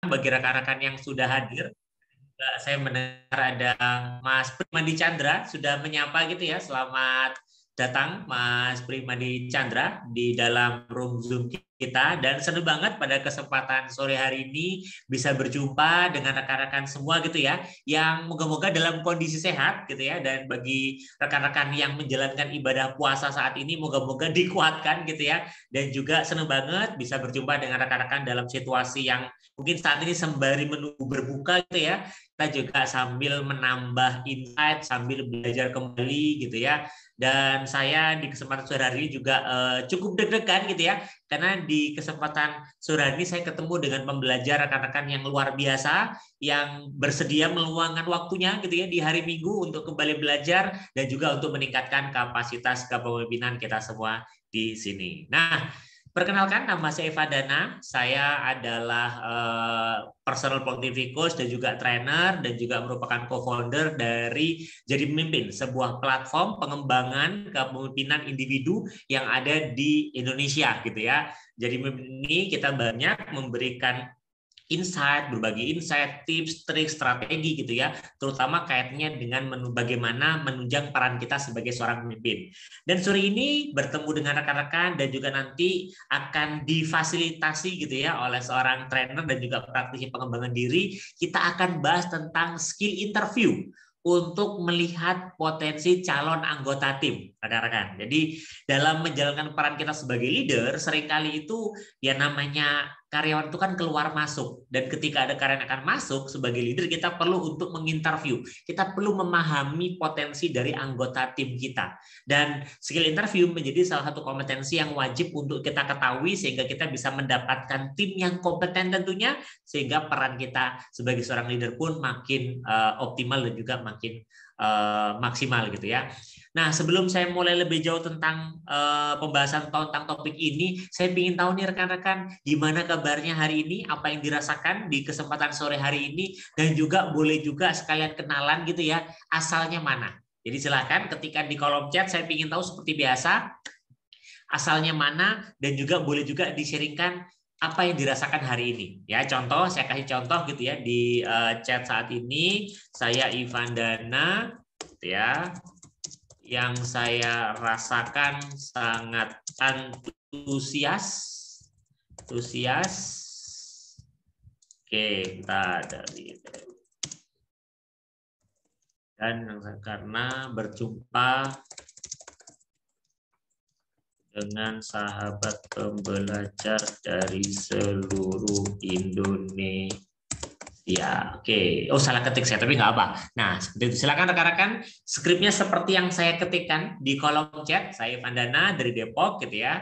bagi rekan-rekan yang sudah hadir. Saya mendengar ada Mas Primadi Chandra sudah menyapa gitu ya. Selamat datang Mas Primadi Chandra di dalam room Zoom kita, dan senang banget pada kesempatan sore hari ini bisa berjumpa dengan rekan-rekan semua gitu ya, yang moga-moga dalam kondisi sehat gitu ya, dan bagi rekan-rekan yang menjalankan ibadah puasa saat ini moga-moga dikuatkan gitu ya, dan juga senang banget bisa berjumpa dengan rekan-rekan dalam situasi yang mungkin saat ini sembari menunggu berbuka gitu ya, kita juga sambil menambah insight, sambil belajar kembali gitu ya. Dan saya di kesempatan sore hari ini juga cukup deg-degan gitu ya, karena di kesempatan sore hari ini saya ketemu dengan pembelajar rekan-rekan yang luar biasa, yang bersedia meluangkan waktunya gitu ya di hari Minggu untuk kembali belajar dan juga untuk meningkatkan kapasitas kepemimpinan kita semua di sini. Nah, perkenalkan, nama saya Eva Dana. Saya adalah personal productivity coach dan juga trainer, dan juga merupakan co-founder dari Jadi Pemimpin, sebuah platform pengembangan kepemimpinan individu yang ada di Indonesia gitu ya. Jadi ini kita banyak memberikan insight, berbagi insight, tips, trik, strategi gitu ya, terutama kaitannya dengan bagaimana menunjang peran kita sebagai seorang pemimpin. Dan sore ini bertemu dengan rekan-rekan dan juga nanti akan difasilitasi gitu ya oleh seorang trainer dan juga praktisi pengembangan diri. Kita akan bahas tentang skill interview untuk melihat potensi calon anggota tim, rekan-rekan. Jadi dalam menjalankan peran kita sebagai leader, seringkali itu ya namanya karyawan itu kan keluar masuk, dan ketika ada karyawan akan masuk sebagai leader, kita perlu untuk menginterview, kita perlu memahami potensi dari anggota tim kita, dan skill interview menjadi salah satu kompetensi yang wajib untuk kita ketahui sehingga kita bisa mendapatkan tim yang kompeten tentunya, sehingga peran kita sebagai seorang leader pun makin optimal dan juga makin maksimal gitu ya. Nah, sebelum saya mulai lebih jauh tentang pembahasan tentang topik ini, saya ingin tahu nih rekan-rekan, gimana kabarnya hari ini, apa yang dirasakan di kesempatan sore hari ini, dan juga boleh juga sekalian kenalan gitu ya, asalnya mana. Jadi silakan ketikkan di kolom chat, saya ingin tahu seperti biasa, asalnya mana, dan juga boleh juga di-sharingkan apa yang dirasakan hari ini. Ya, contoh, saya kasih contoh gitu ya di chat saat ini, saya Ivan Dana, ya, yang saya rasakan sangat antusias. Oke, kita dari dan karena berjumpa dengan sahabat pembelajar dari seluruh Indonesia. Ya, oke. Oh, salah ketik saya, tapi nggak apa. Nah, seperti itu. Silakan rekan-rekan, skripnya seperti yang saya ketikkan di kolom chat. Saya Vandana dari Depok, gitu ya.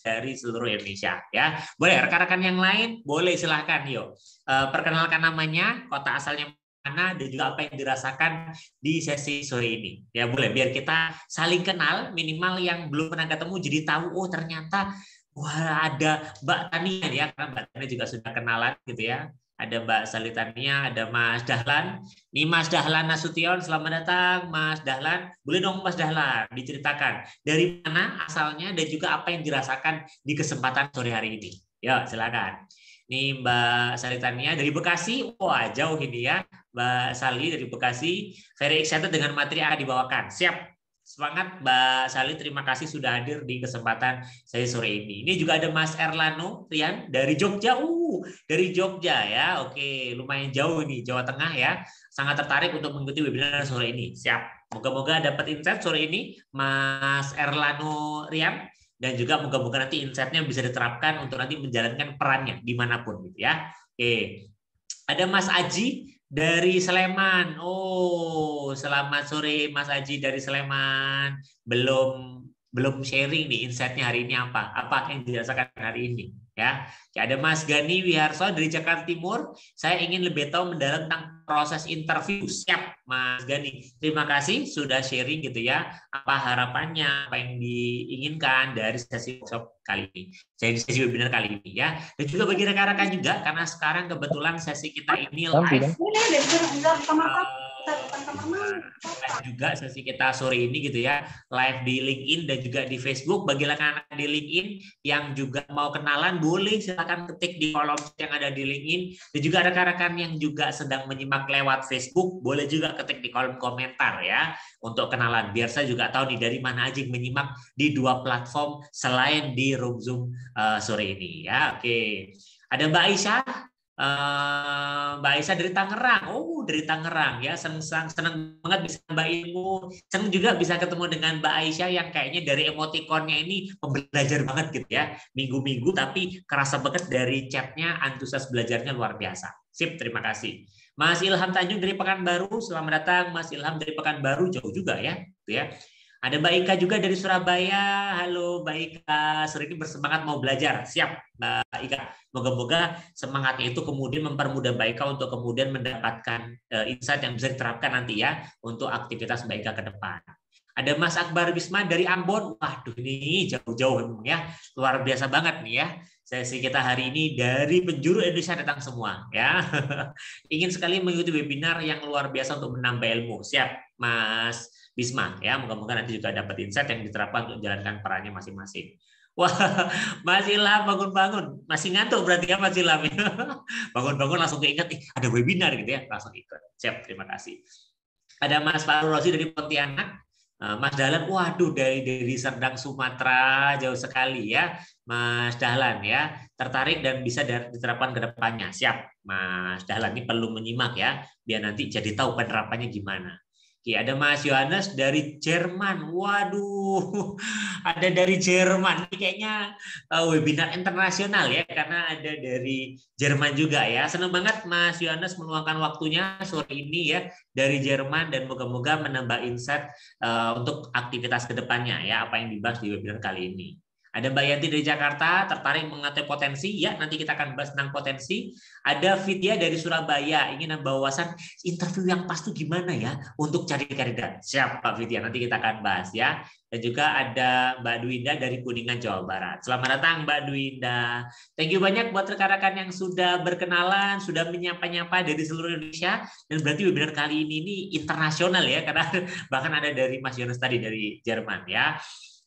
Dari seluruh Indonesia, ya. Boleh rekan-rekan yang lain, boleh silakan, yuk. Perkenalkan namanya, kota asalnya mana, dan juga apa yang dirasakan di sesi sore ini. Ya boleh, biar kita saling kenal, minimal yang belum pernah ketemu jadi tahu, oh ternyata wah ada Mbak Tania ya, karena Mbak Tania juga sudah kenalan gitu ya. Ada Mbak Salitania, ada Mas Dahlan. Nih Mas Dahlan Nasution, selamat datang Mas Dahlan. Boleh dong Mas Dahlan diceritakan dari mana asalnya dan juga apa yang dirasakan di kesempatan sore hari ini. Ya, silakan. Nih Mbak Salitania dari Bekasi. Wah, jauh ini ya. Mbak Sali dari Bekasi, very excited dengan materi yang akan dibawakan. Siap, semangat Mbak Sali, terima kasih sudah hadir di kesempatan saya sore ini. Ini juga ada Mas Erlano Rian dari Jogja, dari Jogja ya, oke, lumayan jauh ini, Jawa Tengah ya. Sangat tertarik untuk mengikuti webinar sore ini. Siap, moga-moga dapat insight sore ini, Mas Erlano Rian, dan juga moga-moga nanti insight-nya bisa diterapkan untuk nanti menjalankan perannya dimanapun gitu ya. Oke, ada Mas Aji dari Sleman. Oh, selamat sore Mas Aji dari Sleman. Belum sharing nih insight-nya hari ini apa? Apa yang dirasakan hari ini? Ya, ada Mas Gani Wiharso dari Jakarta Timur. Saya ingin lebih tahu mendalam tentang proses interview. Siap, Mas Gani. Terima kasih sudah sharing gitu ya. Apa harapannya, apa yang diinginkan dari sesi workshop kali ini, sesi webinar kali ini ya. Dan juga bagi rekan-rekan juga, karena sekarang kebetulan sesi kita ini live. Live juga sesi kita sore ini gitu ya, live di LinkedIn dan juga di Facebook. Bagi rekan-rekan di LinkedIn yang juga mau kenalan, boleh silakan ketik di kolom yang ada di LinkedIn. Dan juga rekan-rekan yang juga sedang menyimak lewat Facebook, boleh juga ketik di kolom komentar ya untuk kenalan. Biar saya juga tahu nih dari mana aja yang menyimak di dua platform selain di room Zoom sore ini ya. Oke, ada Mbak Aisyah. Mbak Aisyah dari Tangerang. Oh, dari Tangerang ya. Senang banget bisa Mbak Ilmu. Senang juga bisa ketemu dengan Mbak Aisyah yang kayaknya dari emotikonnya ini pembelajar banget gitu ya. Minggu-minggu tapi kerasa banget dari chatnya, antusias belajarnya luar biasa. Sip, terima kasih. Mas Ilham Tanjung dari Pekanbaru. Selamat datang Mas Ilham dari Pekanbaru. Jauh juga ya. Gitu ya. Ada Mbak Ika juga dari Surabaya. Halo Mbak Ika, sore ini bersemangat mau belajar. Siap Mbak Ika. Moga-moga semangatnya itu kemudian mempermudah Mbak Ika untuk kemudian mendapatkan insight yang bisa diterapkan nanti ya untuk aktivitas Mbak Ika ke depan. Ada Mas Akbar Bisma dari Ambon. Waduh, ini jauh-jauh ya. Luar biasa banget nih ya. Sesi kita hari ini dari penjuru Indonesia datang semua ya. Ingin sekali mengikuti webinar yang luar biasa untuk menambah ilmu. Siap, Mas Bisma ya, moga-moga nanti juga dapat insight yang diterapkan untuk menjalankan perannya masing-masing. Wah, Mas Ilham bangun-bangun, masih ngantuk berarti ya Mas Ilham. Bangun-bangun langsung keinget, ada webinar gitu ya, langsung ikut. Siap, terima kasih. Ada Mas Farul Rozi dari Pontianak, Mas Dahlan, waduh dari Serdang Sumatera jauh sekali ya, Mas Dahlan ya, tertarik dan bisa diterapkan ke depannya. Siap, Mas Dahlan ini perlu menyimak ya, biar nanti jadi tahu penerapannya gimana. Oke, ada Mas Yohanes dari Jerman. Waduh, ada dari Jerman. Ini kayaknya webinar internasional ya, karena ada dari Jerman juga ya. Senang banget Mas Yohanes meluangkan waktunya sore ini ya dari Jerman dan moga-moga menambah insight untuk aktivitas kedepannya ya, apa yang dibahas di webinar kali ini. Ada Mbak Yanti dari Jakarta, tertarik mengatur potensi. Ya, nanti kita akan bahas tentang potensi. Ada Vidya dari Surabaya, ingin nambah wawasan interview yang pas itu gimana ya untuk cari kandidat. Siap Pak Vidya, nanti kita akan bahas ya. Dan juga ada Mbak Dwinda dari Kuningan, Jawa Barat. Selamat datang Mbak Dwinda. Thank you banyak buat rekan-rekan yang sudah berkenalan, sudah menyapa-nyapa dari seluruh Indonesia. Dan berarti webinar kali ini internasional ya, karena bahkan ada dari Mas Yones tadi dari Jerman ya.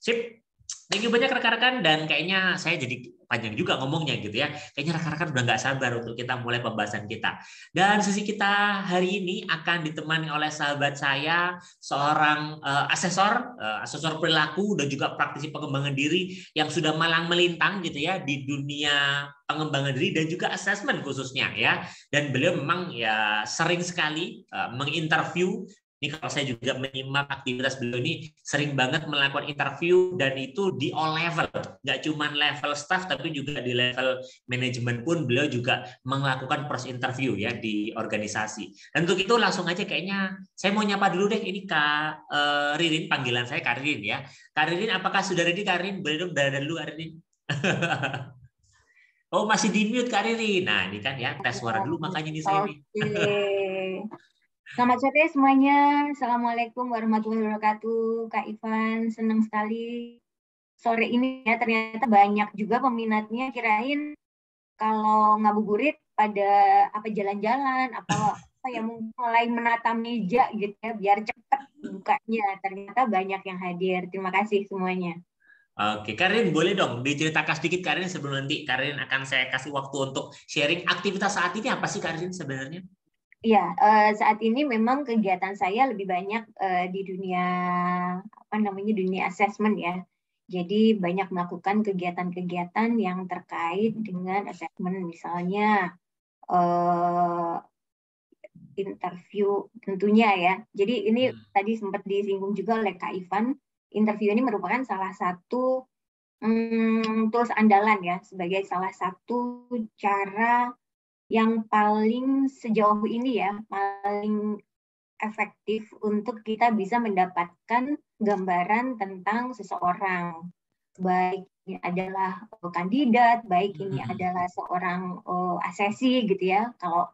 Sip. Thank you banyak rekan-rekan, dan kayaknya saya jadi panjang juga ngomongnya gitu ya. Kayaknya rekan-rekan udah nggak sabar untuk kita mulai pembahasan kita. Dan sesi kita hari ini akan ditemani oleh sahabat saya, seorang asesor perilaku dan juga praktisi pengembangan diri yang sudah malang melintang gitu ya di dunia pengembangan diri dan juga assessment khususnya ya. Dan beliau memang ya sering sekali menginterview. Ini kalau saya juga menyimak aktivitas beliau ini sering banget melakukan interview, dan itu di all level, nggak cuma level staff tapi juga di level manajemen pun beliau juga melakukan proses interview ya di organisasi. Dan untuk itu langsung aja kayaknya saya mau nyapa dulu deh, ini Kak Ririn, panggilan saya Kak Ririn ya. Kak Ririn, apakah sudah ready Kak Ririn? Boleh dong dari dulu Kak Ririn. Oh, masih di mute Kak Ririn. Nah ini kan ya tes suara dulu makanya ini saya nih. Selamat sore semuanya. Assalamualaikum warahmatullahi wabarakatuh. Kak Ivan, senang sekali sore ini ya. Ternyata banyak juga peminatnya. Kirain kalau ngabuburit pada apa jalan-jalan, apa ya, mungkin mulai menata meja gitu ya, biar cepat bukanya. Ternyata banyak yang hadir. Terima kasih semuanya. Oke, Karin boleh dong diceritakan sedikit Karin sebelum nanti Karin akan saya kasih waktu untuk sharing aktivitas saat ini apa sih Karin sebenarnya? Iya, saat ini memang kegiatan saya lebih banyak di dunia dunia assessment ya. Jadi banyak melakukan kegiatan-kegiatan yang terkait dengan assessment, misalnya interview tentunya ya. Jadi ini tadi sempat disinggung juga oleh Kak Ivan. Interview ini merupakan salah satu tools andalan ya, sebagai salah satu cara yang paling sejauh ini ya, paling efektif untuk kita bisa mendapatkan gambaran tentang seseorang. Baik ini adalah kandidat, baik ini adalah seorang asesi gitu ya. Kalau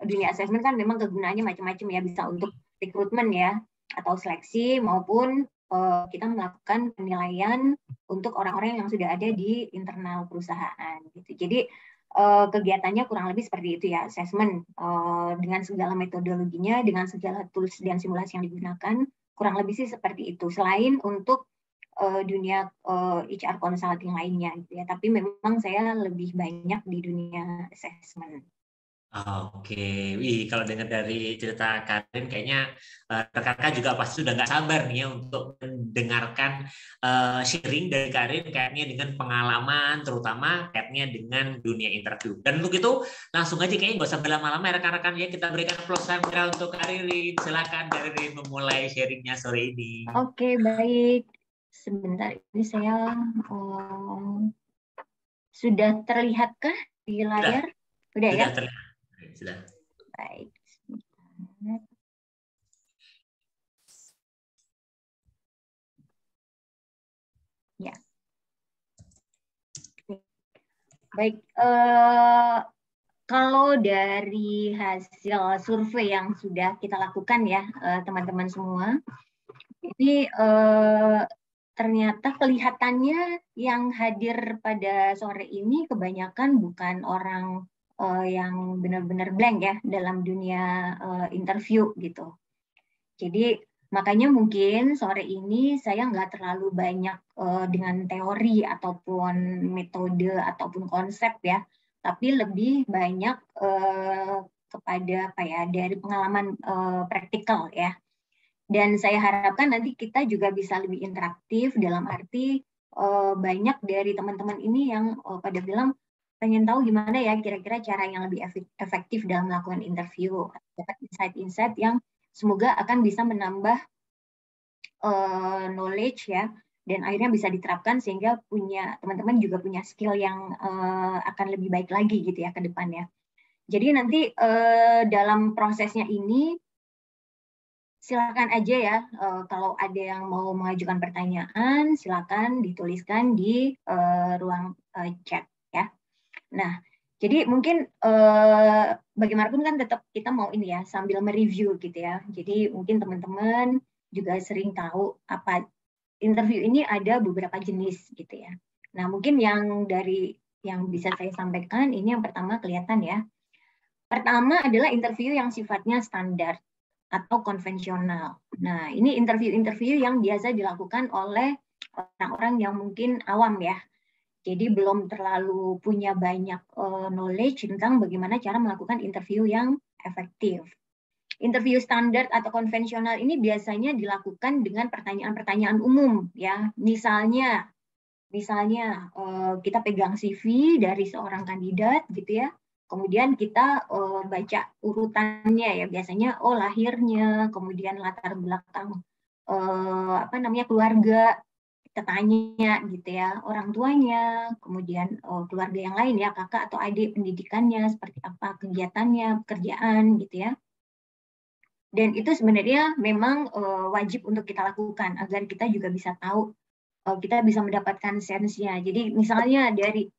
dunia assessment kan memang kegunaannya macam-macam ya, bisa untuk rekrutmen ya, atau seleksi, maupun kita melakukan penilaian untuk orang-orang yang sudah ada di internal perusahaan gitu. Jadi kegiatannya kurang lebih seperti itu ya, assessment dengan segala metodologinya, dengan segala tools dan simulasi yang digunakan, kurang lebih sih seperti itu. Selain untuk dunia HR consulting lainnya gitu ya, tapi memang saya lebih banyak di dunia assessment. Oke, wih kalau dengar dari cerita Karin kayaknya kakak juga pasti sudah nggak sabar nih ya untuk mendengarkan sharing dari Karin kayaknya dengan pengalaman terutama kayaknya dengan dunia interview. Dan untuk itu langsung aja kayaknya nggak usah berlama-lama ya rekan-rekan ya, kita berikan applause untuk Karin. Silakan Karin memulai sharingnya sore ini. Oke, baik. Sebentar, ini saya sudah terlihatkah di layar? Sudah ya? Terlihat. Sudah. Baik. Ya. Baik. Kalau dari hasil survei yang sudah kita lakukan ya, teman-teman semua, ini ternyata kelihatannya yang hadir pada sore ini kebanyakan bukan orang yang benar-benar blank ya dalam dunia interview gitu. Jadi makanya mungkin sore ini saya nggak terlalu banyak dengan teori ataupun metode ataupun konsep ya, tapi lebih banyak kepada apa ya dari pengalaman praktikal ya. Dan saya harapkan nanti kita juga bisa lebih interaktif dalam arti banyak dari teman-teman ini yang pada bilang pengen tahu gimana ya kira-kira cara yang lebih efektif dalam melakukan interview, dapat insight-insight yang semoga akan bisa menambah knowledge ya, dan akhirnya bisa diterapkan sehingga punya teman-teman juga punya skill yang akan lebih baik lagi gitu ya ke depannya. Jadi nanti dalam prosesnya ini silakan aja ya, kalau ada yang mau mengajukan pertanyaan, silakan dituliskan di ruang chat ya. Nah, jadi mungkin bagaimanapun kan tetap kita mau ini ya sambil mereview gitu ya. Jadi mungkin teman-teman juga sering tahu apa interview ini ada beberapa jenis gitu ya. Nah, mungkin yang dari yang bisa saya sampaikan ini yang pertama kelihatan ya. Pertama adalah interview yang sifatnya standar atau konvensional. Nah, ini interview-interview yang biasa dilakukan oleh orang-orang yang mungkin awam ya. Jadi belum terlalu punya banyak knowledge tentang bagaimana cara melakukan interview yang efektif. Interview standar atau konvensional ini biasanya dilakukan dengan pertanyaan-pertanyaan umum ya. Misalnya kita pegang CV dari seorang kandidat gitu ya. Kemudian kita baca urutannya ya, biasanya lahirnya, kemudian latar belakang keluarga, kita tanya gitu ya, orang tuanya, kemudian keluarga yang lain ya, kakak atau adik, pendidikannya seperti apa, kegiatannya, pekerjaan gitu ya. Dan itu sebenarnya memang wajib untuk kita lakukan agar kita juga bisa tahu, kita bisa mendapatkan sense-nya. Jadi misalnya dari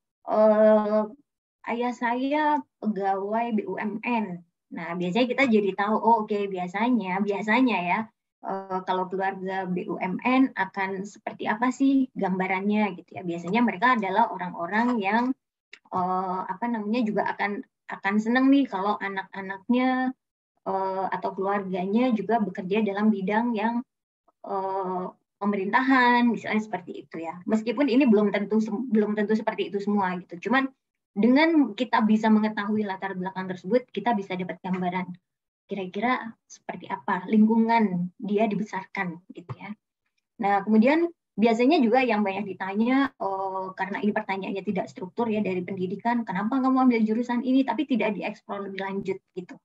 ayah saya pegawai BUMN. Nah, biasanya kita jadi tahu, oke, biasanya ya, kalau keluarga BUMN akan seperti apa sih gambarannya gitu ya. Biasanya mereka adalah orang-orang yang juga akan senang nih kalau anak-anaknya atau keluarganya juga bekerja dalam bidang yang pemerintahan, misalnya seperti itu ya. Meskipun ini belum tentu seperti itu semua gitu. Cuman dengan kita bisa mengetahui latar belakang tersebut, kita bisa dapat gambaran kira-kira seperti apa lingkungan dia dibesarkan gitu ya. Nah, kemudian biasanya juga yang banyak ditanya karena ini pertanyaannya tidak struktur ya dari pendidikan, kenapa kamu ambil jurusan ini tapi tidak dieksplor lebih lanjut gitu.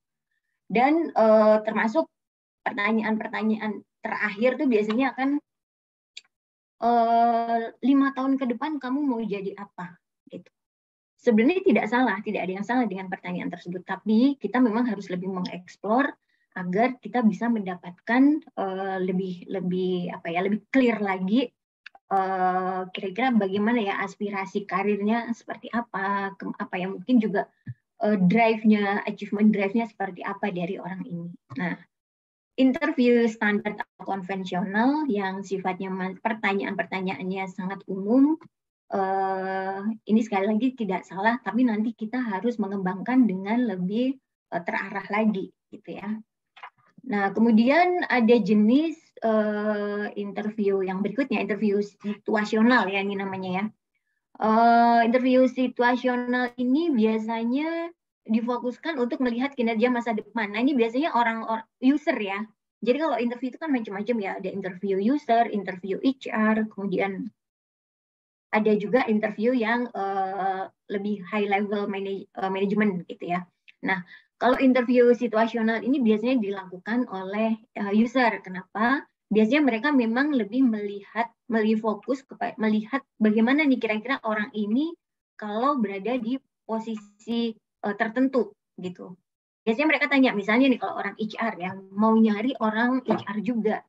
Dan termasuk pertanyaan-pertanyaan terakhir tuh biasanya akan 5 tahun ke depan kamu mau jadi apa gitu. Sebenarnya tidak ada yang salah dengan pertanyaan tersebut, tapi kita memang harus lebih mengeksplor agar kita bisa mendapatkan lebih clear lagi kira-kira bagaimana ya aspirasi karirnya seperti apa yang mungkin juga drive-nya, achievement drive-nya seperti apa dari orang ini. Nah, interview standar atau konvensional yang sifatnya pertanyaan-pertanyaannya sangat umum, ini sekali lagi tidak salah, tapi nanti kita harus mengembangkan dengan lebih terarah lagi, gitu ya. Nah, kemudian ada jenis interview yang berikutnya, interview situasional ya ini namanya ya. Interview situasional ini biasanya difokuskan untuk melihat kinerja masa depan. Nah, ini biasanya orang user ya. Jadi kalau interview itu kan macam-macam ya, ada interview user, interview HR, kemudian ada juga interview yang lebih high level management gitu ya. Nah, kalau interview situasional ini biasanya dilakukan oleh user. Kenapa? Biasanya mereka memang lebih fokus kepada melihat bagaimana nih kira-kira orang ini kalau berada di posisi tertentu gitu. Biasanya mereka tanya, misalnya nih kalau orang HR ya, mau nyari orang HR juga.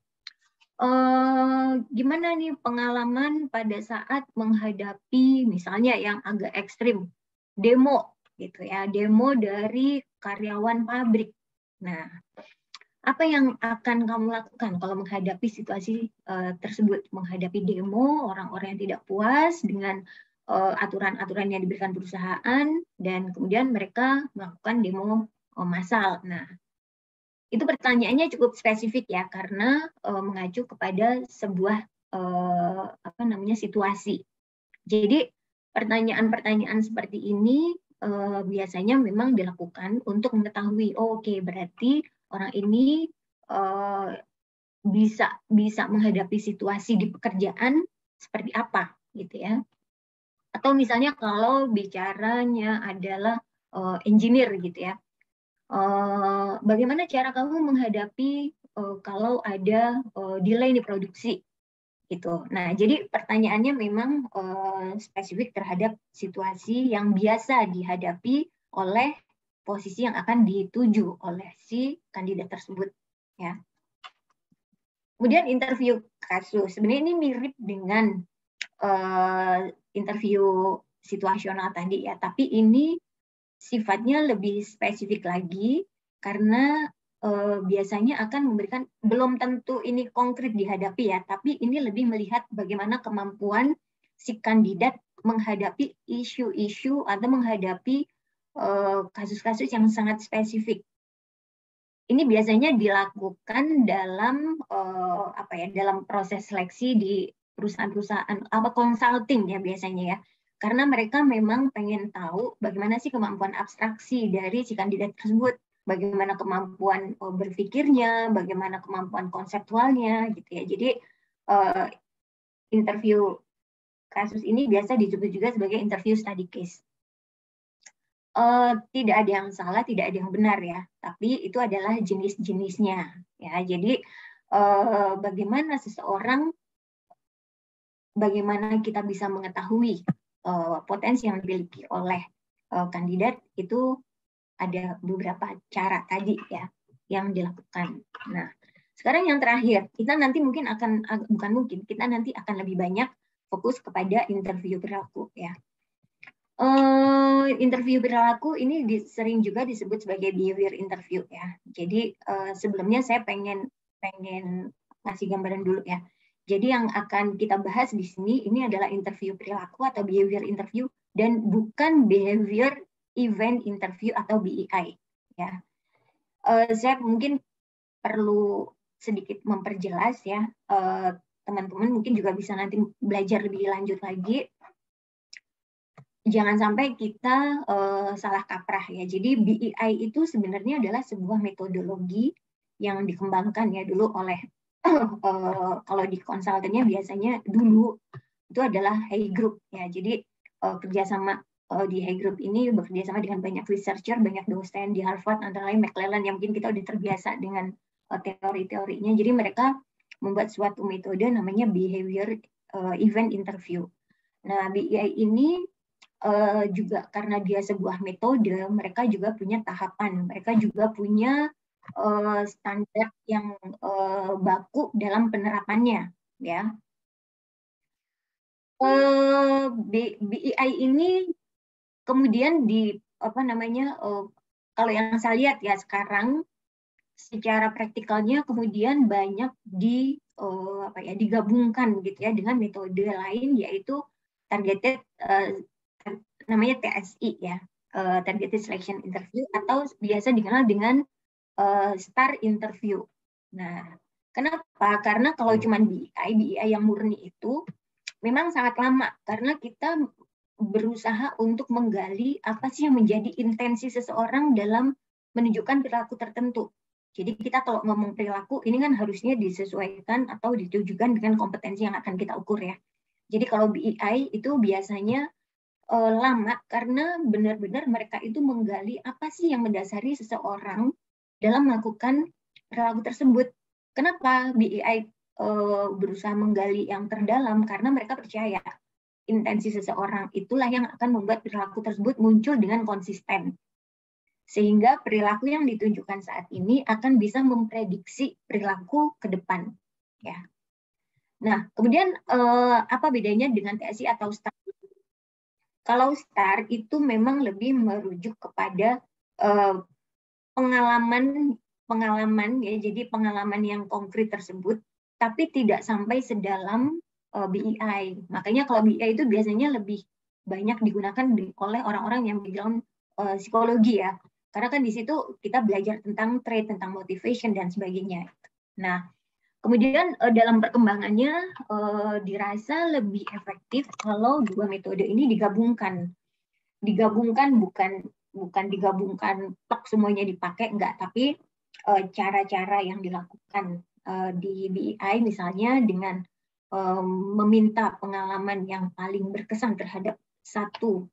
Gimana nih pengalaman pada saat menghadapi misalnya yang agak ekstrim, demo gitu ya, demo dari karyawan pabrik. Nah, apa yang akan kamu lakukan kalau menghadapi situasi tersebut, menghadapi demo orang-orang yang tidak puas dengan aturan-aturan yang diberikan perusahaan dan kemudian mereka melakukan demo massal. Nah, itu pertanyaannya cukup spesifik ya karena mengacu kepada sebuah situasi. Jadi pertanyaan-pertanyaan seperti ini biasanya memang dilakukan untuk mengetahui, oke, berarti orang ini bisa menghadapi situasi di pekerjaan seperti apa gitu ya. Atau misalnya kalau bicaranya adalah engineer gitu ya. Bagaimana cara kamu menghadapi kalau ada delay di produksi gitu. Nah, jadi pertanyaannya memang spesifik terhadap situasi yang biasa dihadapi oleh posisi yang akan dituju oleh si kandidat tersebut ya. Kemudian interview kasus. Sebenarnya ini mirip dengan interview situasional tadi ya, tapi ini sifatnya lebih spesifik lagi karena biasanya akan memberikan, belum tentu ini konkret dihadapi ya, tapi ini lebih melihat bagaimana kemampuan si kandidat menghadapi isu-isu atau menghadapi kasus-kasus yang sangat spesifik. Ini biasanya dilakukan dalam dalam proses seleksi di perusahaan-perusahaan consulting ya biasanya ya. Karena mereka memang pengen tahu bagaimana sih kemampuan abstraksi dari si kandidat tersebut, bagaimana kemampuan berpikirnya, bagaimana kemampuan konseptualnya gitu ya. Jadi interview kasus ini biasa disebut juga sebagai interview study case. Tidak ada yang salah, tidak ada yang benar ya, tapi itu adalah jenis-jenisnya ya. Jadi bagaimana kita bisa mengetahui potensi yang dimiliki oleh kandidat, itu ada beberapa cara tadi ya yang dilakukan. Nah, sekarang yang terakhir, kita nanti kita nanti akan lebih banyak fokus kepada interview perilaku ya. Interview perilaku ini sering juga disebut sebagai behavior interview ya. Jadi sebelumnya saya pengen ngasih gambaran dulu ya. Jadi yang akan kita bahas di sini ini adalah interview perilaku atau behavior interview dan bukan behavior event interview atau BEI ya. Saya mungkin perlu sedikit memperjelas ya. Teman-teman mungkin juga bisa nanti belajar lebih lanjut lagi. Jangan sampai kita salah kaprah ya. Jadi BEI itu sebenarnya adalah sebuah metodologi yang dikembangkan ya dulu oleh kalau di konsultannya biasanya dulu itu adalah Hay Group ya. Jadi kerjasama di Hay Group ini bekerja sama dengan banyak researcher, banyak dosen di Harvard, antara lain McClellan yang mungkin kita udah terbiasa dengan teori-teorinya. Jadi mereka membuat suatu metode namanya behavior event interview. Nah, BEI ini juga karena dia sebuah metode, mereka juga punya tahapan, mereka juga punya standar yang baku dalam penerapannya, ya. BEI ini kemudian kalau yang saya lihat ya sekarang, secara praktikalnya kemudian banyak digabungkan gitu ya dengan metode lain, yaitu targeted namanya TSI ya, targeted selection interview, atau biasa dikenal dengan STAR interview. Nah, kenapa? Karena kalau cuma BEI yang murni itu memang sangat lama, karena kita berusaha untuk menggali apa sih yang menjadi intensi seseorang dalam menunjukkan perilaku tertentu. Jadi kita kalau ngomong perilaku, ini kan harusnya disesuaikan atau ditujukan dengan kompetensi yang akan kita ukur ya. Jadi kalau BEI itu biasanya lama karena benar-benar mereka itu menggali apa sih yang mendasari seseorang dalam melakukan perilaku tersebut. Kenapa BEI berusaha menggali yang terdalam? Karena mereka percaya intensi seseorang itulah yang akan membuat perilaku tersebut muncul dengan konsisten. Sehingga perilaku yang ditunjukkan saat ini akan bisa memprediksi perilaku ke depan. Ya. Nah, kemudian apa bedanya dengan TSI atau STAR? Kalau STAR itu memang lebih merujuk kepada pengalaman ya, jadi pengalaman yang konkret tersebut, tapi tidak sampai sedalam BEI. Makanya kalau BEI itu biasanya lebih banyak digunakan oleh orang-orang yang background psikologi ya, karena kan di situ kita belajar tentang trait, tentang motivation dan sebagainya. Nah, kemudian dalam perkembangannya dirasa lebih efektif kalau dua metode ini digabungkan. Digabungkan bukan digabungkan tok semuanya dipakai, enggak, tapi cara-cara yang dilakukan di BEI misalnya dengan meminta pengalaman yang paling berkesan terhadap satu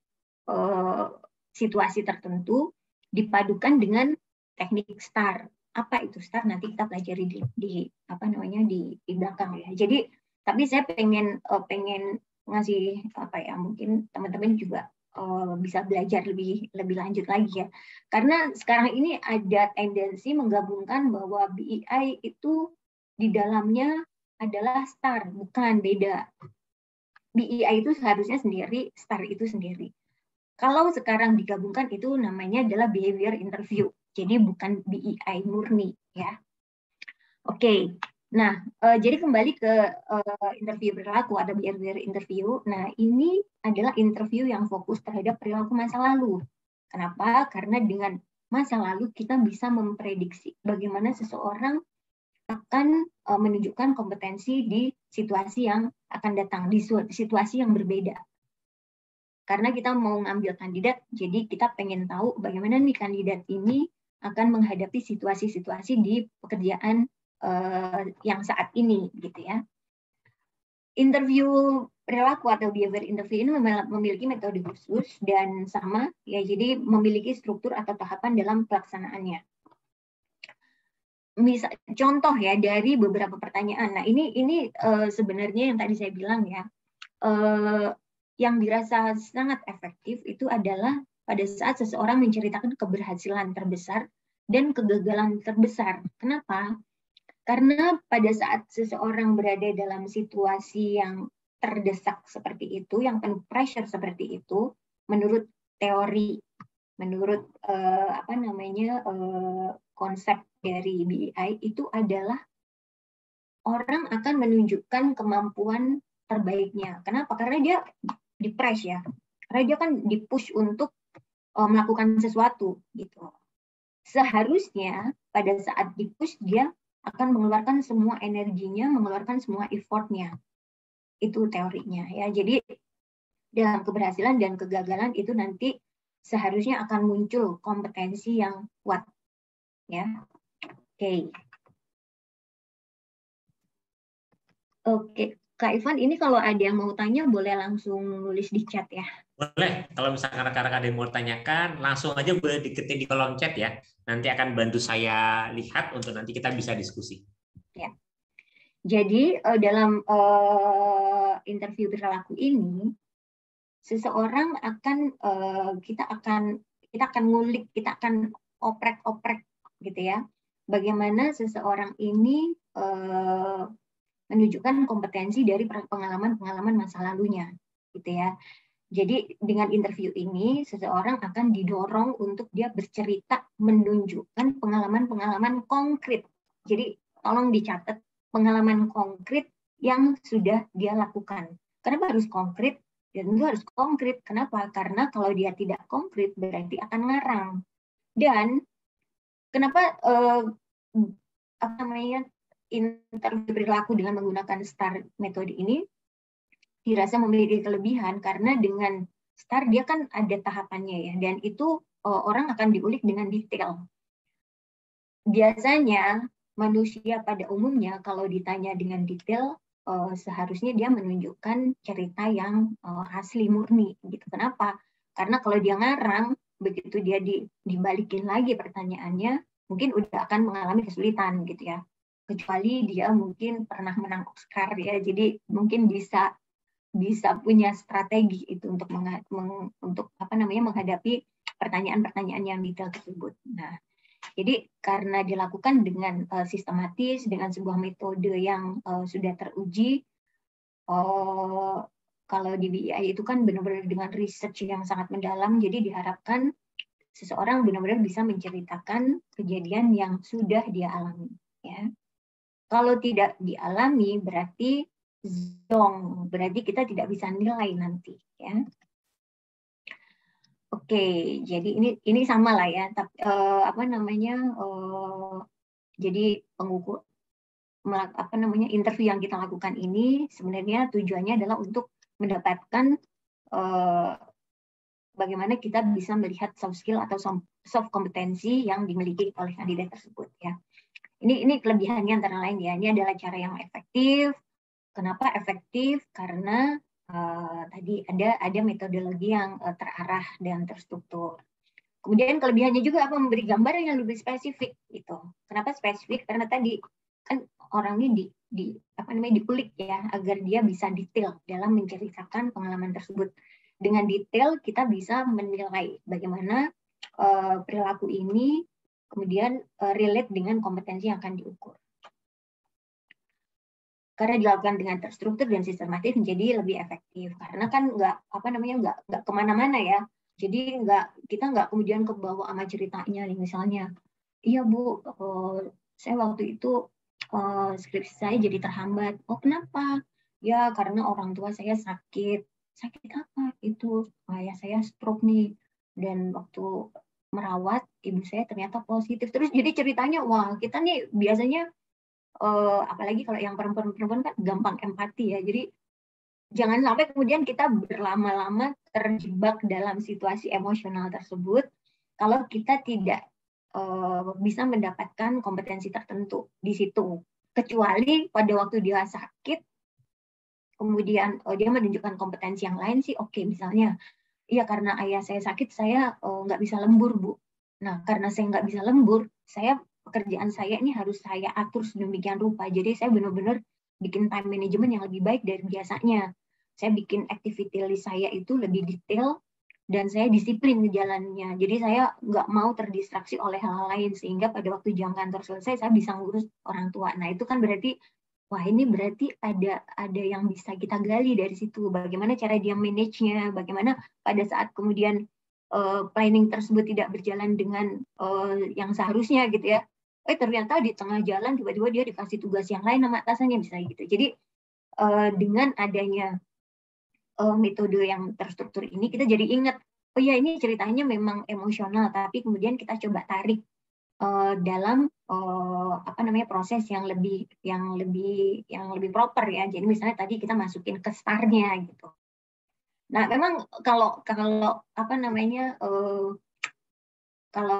situasi tertentu dipadukan dengan teknik STAR. Apa itu STAR? Nanti kita pelajari di belakang ya. Jadi tapi saya pengen ngasih mungkin teman-teman juga bisa belajar lebih lanjut lagi ya. Karena sekarang ini ada tendensi menggabungkan bahwa BEI itu di dalamnya adalah STAR, bukan, beda. BEI itu seharusnya sendiri, STAR itu sendiri. Kalau sekarang digabungkan itu namanya adalah behavior interview. Jadi bukan BEI murni ya. Oke. Nah, jadi kembali ke interview perilaku atau behavior interview. Nah, ini adalah interview yang fokus terhadap perilaku masa lalu. Kenapa? Karena dengan masa lalu kita bisa memprediksi bagaimana seseorang akan menunjukkan kompetensi di situasi yang akan datang, di situasi yang berbeda. Karena kita mau ngambil kandidat, jadi kita pengen tahu bagaimana nih kandidat ini akan menghadapi situasi-situasi di pekerjaan yang saat ini, gitu ya. Interview perilaku atau behavior interview ini memiliki metode khusus dan sama, ya, jadi memiliki struktur atau tahapan dalam pelaksanaannya. Misal, contoh ya dari beberapa pertanyaan. Nah, ini sebenarnya yang tadi saya bilang ya. Yang dirasa sangat efektif itu adalah pada saat seseorang menceritakan keberhasilan terbesar dan kegagalan terbesar. Kenapa? Karena pada saat seseorang berada dalam situasi yang terdesak seperti itu, yang penuh pressure seperti itu, menurut teori, menurut konsep dari BEI itu adalah orang akan menunjukkan kemampuan terbaiknya. Kenapa? Karena dia di-press ya, karena dia kan di-push untuk melakukan sesuatu gitu. Seharusnya pada saat di-push dia akan mengeluarkan semua energinya, mengeluarkan semua effort-nya. Itu teorinya ya. Jadi dalam keberhasilan dan kegagalan itu nanti seharusnya akan muncul kompetensi yang kuat ya. Oke. Oke. Kak Ivan, ini kalau ada yang mau tanya boleh langsung nulis di chat ya. Boleh, kalau misalkan rekan-rekan ada yang mau tanyakan, langsung aja boleh diketik di kolom chat ya. Nanti akan bantu saya lihat untuk nanti kita bisa diskusi. Ya. Jadi dalam interview perilaku ini, seseorang kita akan ngulik, kita akan oprek-oprek gitu ya. Bagaimana seseorang ini menunjukkan kompetensi dari pengalaman-pengalaman masa lalunya, gitu ya. Jadi dengan interview ini, seseorang akan didorong untuk dia bercerita, menunjukkan pengalaman-pengalaman konkret. Jadi tolong dicatat pengalaman konkret yang sudah dia lakukan. Kenapa harus konkret? Dan itu harus konkret. Kenapa? Karena kalau dia tidak konkret berarti akan ngarang. Dan kenapa apa namanya interview perilaku dengan menggunakan STAR metode ini dirasa memiliki kelebihan karena dengan STAR dia kan ada tahapannya ya, dan itu orang akan diulik dengan detail. Biasanya manusia pada umumnya kalau ditanya dengan detail seharusnya dia menunjukkan cerita yang asli murni gitu. Kenapa? Karena kalau dia ngarang, begitu dia dibalikin lagi pertanyaannya, mungkin udah akan mengalami kesulitan gitu ya. Kecuali dia mungkin pernah menang Oscar ya, jadi mungkin bisa punya strategi itu untuk menghadapi pertanyaan-pertanyaan yang detail tersebut. Nah, jadi karena dilakukan dengan sistematis, dengan sebuah metode yang sudah teruji, kalau di BEI itu kan benar-benar dengan research yang sangat mendalam, jadi diharapkan seseorang benar-benar bisa menceritakan kejadian yang sudah dia alami. Ya. Kalau tidak dialami berarti zong, berarti kita tidak bisa nilai nanti. Ya. Oke, jadi ini sama lah ya. Tapi jadi pengukur interview yang kita lakukan ini sebenarnya tujuannya adalah untuk mendapatkan bagaimana kita bisa melihat soft skill atau soft kompetensi yang dimiliki oleh kandidat tersebut ya. Ini kelebihannya antara lain ya. Ini adalah cara yang efektif. Kenapa efektif? Karena tadi ada metodologi yang terarah dan terstruktur. Kemudian kelebihannya juga apa? Memberi gambar yang lebih spesifik gitu. Kenapa spesifik? Karena tadi kan orangnya diulik ya agar dia bisa detail dalam menceritakan pengalaman tersebut. Dengan detail kita bisa menilai bagaimana perilaku ini kemudian relate dengan kompetensi yang akan diukur. Karena dilakukan dengan terstruktur dan sistematis menjadi lebih efektif. Karena kan nggak kemana-mana ya. Jadi kita nggak kemudian kebawa sama ceritanya nih, misalnya, iya Bu, saya waktu itu skripsi saya jadi terhambat. Oh kenapa? Ya karena orang tua saya sakit. Sakit apa? Itu ayah saya stroke nih. Dan waktu merawat ibu saya ternyata positif. Terus jadi ceritanya, wah kita nih biasanya apalagi kalau yang perempuan kan gampang empati ya. Jadi jangan sampai kemudian kita berlama-lama terjebak dalam situasi emosional tersebut kalau kita tidak bisa mendapatkan kompetensi tertentu di situ. Kecuali pada waktu dia sakit, kemudian dia menunjukkan kompetensi yang lain sih, oke. Misalnya, iya karena ayah saya sakit, saya nggak bisa lembur Bu. Nah karena saya nggak bisa lembur, pekerjaan saya ini harus saya atur sedemikian rupa. Jadi saya benar-benar bikin time management yang lebih baik dari biasanya. Saya bikin activity list saya itu lebih detail dan saya disiplin di jalannya. Jadi saya nggak mau terdistraksi oleh hal lain sehingga pada waktu jam kantor selesai saya bisa ngurus orang tua. Nah itu kan berarti wah ini berarti ada yang bisa kita gali dari situ. Bagaimana cara dia manage-nya, bagaimana pada saat kemudian planning tersebut tidak berjalan dengan yang seharusnya gitu ya. Ternyata di tengah jalan tiba-tiba dia dikasih tugas yang lain sama atasannya bisa gitu. Jadi dengan adanya metode yang terstruktur ini kita jadi ingat, oh ya ini ceritanya memang emosional, tapi kemudian kita coba tarik dalam proses yang lebih proper ya. Jadi misalnya tadi kita masukin ke STAR-nya gitu. Nah memang kalau kalau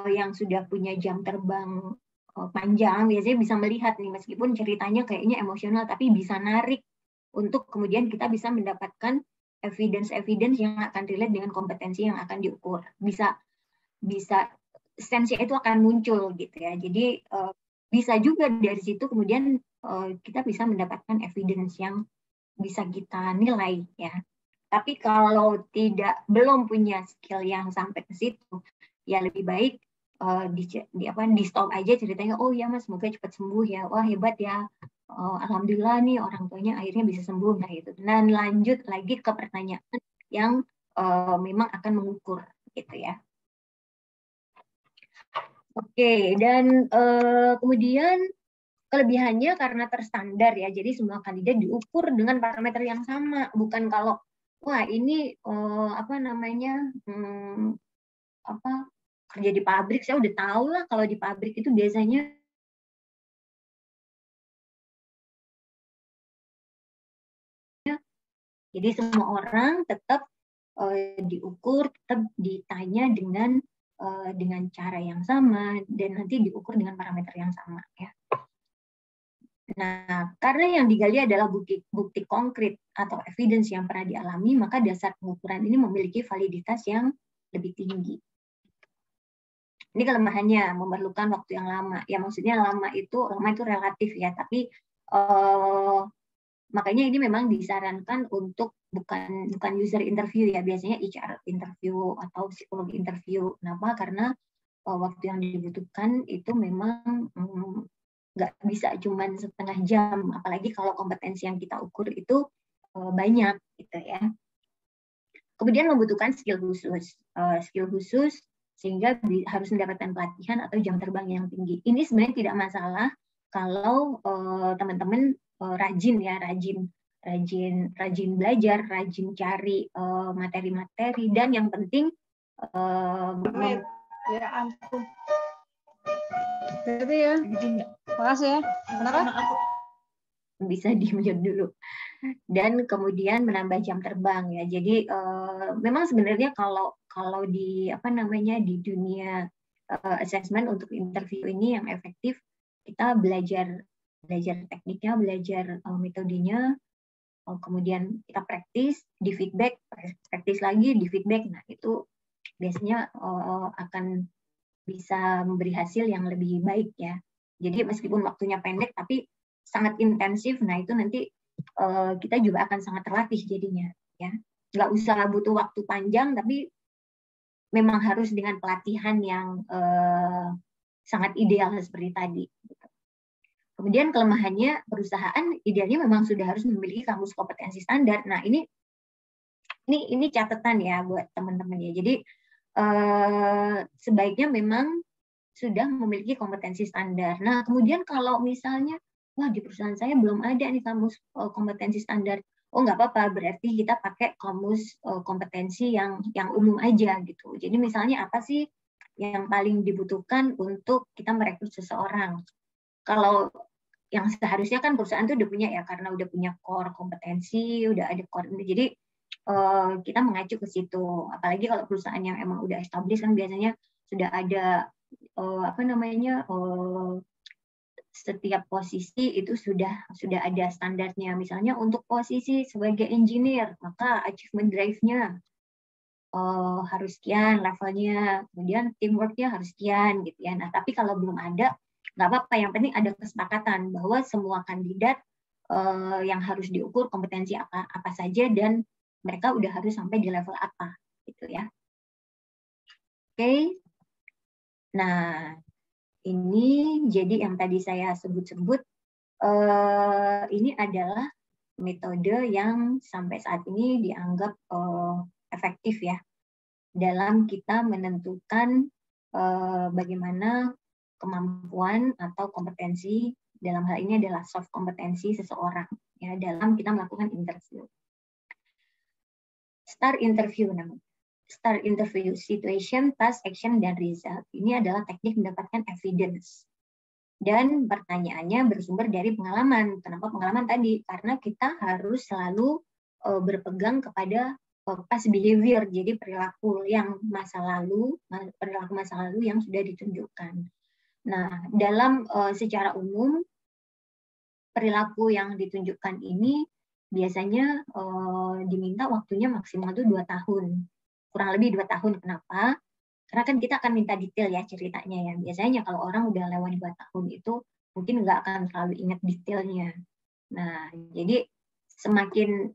yang sudah punya jam terbang panjang biasanya bisa melihat nih meskipun ceritanya kayaknya emosional tapi bisa narik untuk kemudian kita bisa mendapatkan evidence yang akan relate dengan kompetensi yang akan diukur. Bisa sense itu akan muncul gitu ya. Jadi bisa juga dari situ kemudian kita bisa mendapatkan evidence yang bisa kita nilai ya. Tapi kalau belum punya skill yang sampai ke situ, ya lebih baik di stop aja ceritanya. Oh ya Mas, semoga cepat sembuh ya. Wah hebat ya. Alhamdulillah nih orang tuanya akhirnya bisa sembuh. Nah itu. Dan lanjut lagi ke pertanyaan yang memang akan mengukur gitu ya. Oke, dan kemudian kelebihannya karena terstandar ya. Jadi semua kandidat diukur dengan parameter yang sama. Bukan kalau wah ini apa namanya, apa kerja di pabrik, saya udah tahu lah kalau di pabrik itu biasanya jadi semua orang tetap diukur, tetap ditanya dengan cara yang sama dan nanti diukur dengan parameter yang sama ya. Nah, karena yang digali adalah bukti konkret atau evidence yang pernah dialami, maka dasar pengukuran ini memiliki validitas yang lebih tinggi. Ini kelemahannya, memerlukan waktu yang lama. Ya maksudnya lama itu relatif ya, tapi makanya ini memang disarankan untuk bukan user interview ya, biasanya HR interview atau psikolog interview. Kenapa? Karena waktu yang dibutuhkan itu memang nggak bisa cuma setengah jam, apalagi kalau kompetensi yang kita ukur itu banyak gitu ya. Kemudian membutuhkan skill khusus sehingga harus mendapatkan pelatihan atau jam terbang yang tinggi. Ini sebenarnya tidak masalah kalau teman-teman rajin ya, rajin belajar, rajin cari materi-materi, dan yang penting ya ampun. Jadi ya, makasih ya. Kenapa? Bisa di-mute dulu. Dan kemudian menambah jam terbang ya. Jadi memang sebenarnya kalau di apa namanya di dunia assessment untuk interview ini yang efektif, kita belajar tekniknya, belajar metodenya, kemudian kita praktis, di feedback, praktis lagi, di feedback. Nah itu biasanya akan bisa memberi hasil yang lebih baik ya. Jadi meskipun waktunya pendek tapi sangat intensif, nah itu nanti kita juga akan sangat terlatih jadinya ya. Nggak usah butuh waktu panjang, tapi memang harus dengan pelatihan yang sangat ideal seperti tadi. Kemudian kelemahannya, perusahaan idealnya memang sudah harus memiliki kamus kompetensi standar. Nah ini catatan ya buat teman-teman ya. Jadi sebaiknya memang sudah memiliki kompetensi standar. Nah, kemudian kalau misalnya, wah di perusahaan saya belum ada nih kamus kompetensi standar, oh nggak apa-apa, berarti kita pakai kamus kompetensi yang umum aja gitu. Jadi misalnya apa sih yang paling dibutuhkan untuk kita merekrut seseorang? Kalau yang seharusnya kan perusahaan itu udah punya ya, karena udah punya core kompetensi, udah ada core ini. Jadi kita mengacu ke situ. Apalagi kalau perusahaan yang emang udah established kan biasanya sudah ada apa namanya setiap posisi itu sudah ada standarnya. Misalnya untuk posisi sebagai engineer, maka achievement drive-nya harus sekian levelnya, kemudian teamwork-nya harus sekian gitu ya. Nah, tapi kalau belum ada, nggak apa-apa. Yang penting ada kesepakatan bahwa semua kandidat yang harus diukur kompetensi apa saja dan mereka udah harus sampai di level apa gitu ya. Oke. Nah, ini jadi yang tadi saya sebut-sebut ini adalah metode yang sampai saat ini dianggap efektif ya dalam kita menentukan bagaimana kemampuan atau kompetensi, dalam hal ini adalah soft kompetensi seseorang ya dalam kita melakukan interview. STAR interview namanya. STAR interview, situation, task, action, dan result. Ini adalah teknik mendapatkan evidence. Dan pertanyaannya bersumber dari pengalaman. Kenapa pengalaman tadi? Karena kita harus selalu berpegang kepada past behavior, jadi perilaku masa lalu yang sudah ditunjukkan. Nah, dalam secara umum perilaku yang ditunjukkan ini biasanya diminta waktunya maksimal itu 2 tahun. Kurang lebih 2 tahun. Kenapa? Karena kan kita akan minta detail ya ceritanya ya. Biasanya kalau orang udah lewat 2 tahun itu mungkin nggak akan terlalu ingat detailnya. Nah, jadi semakin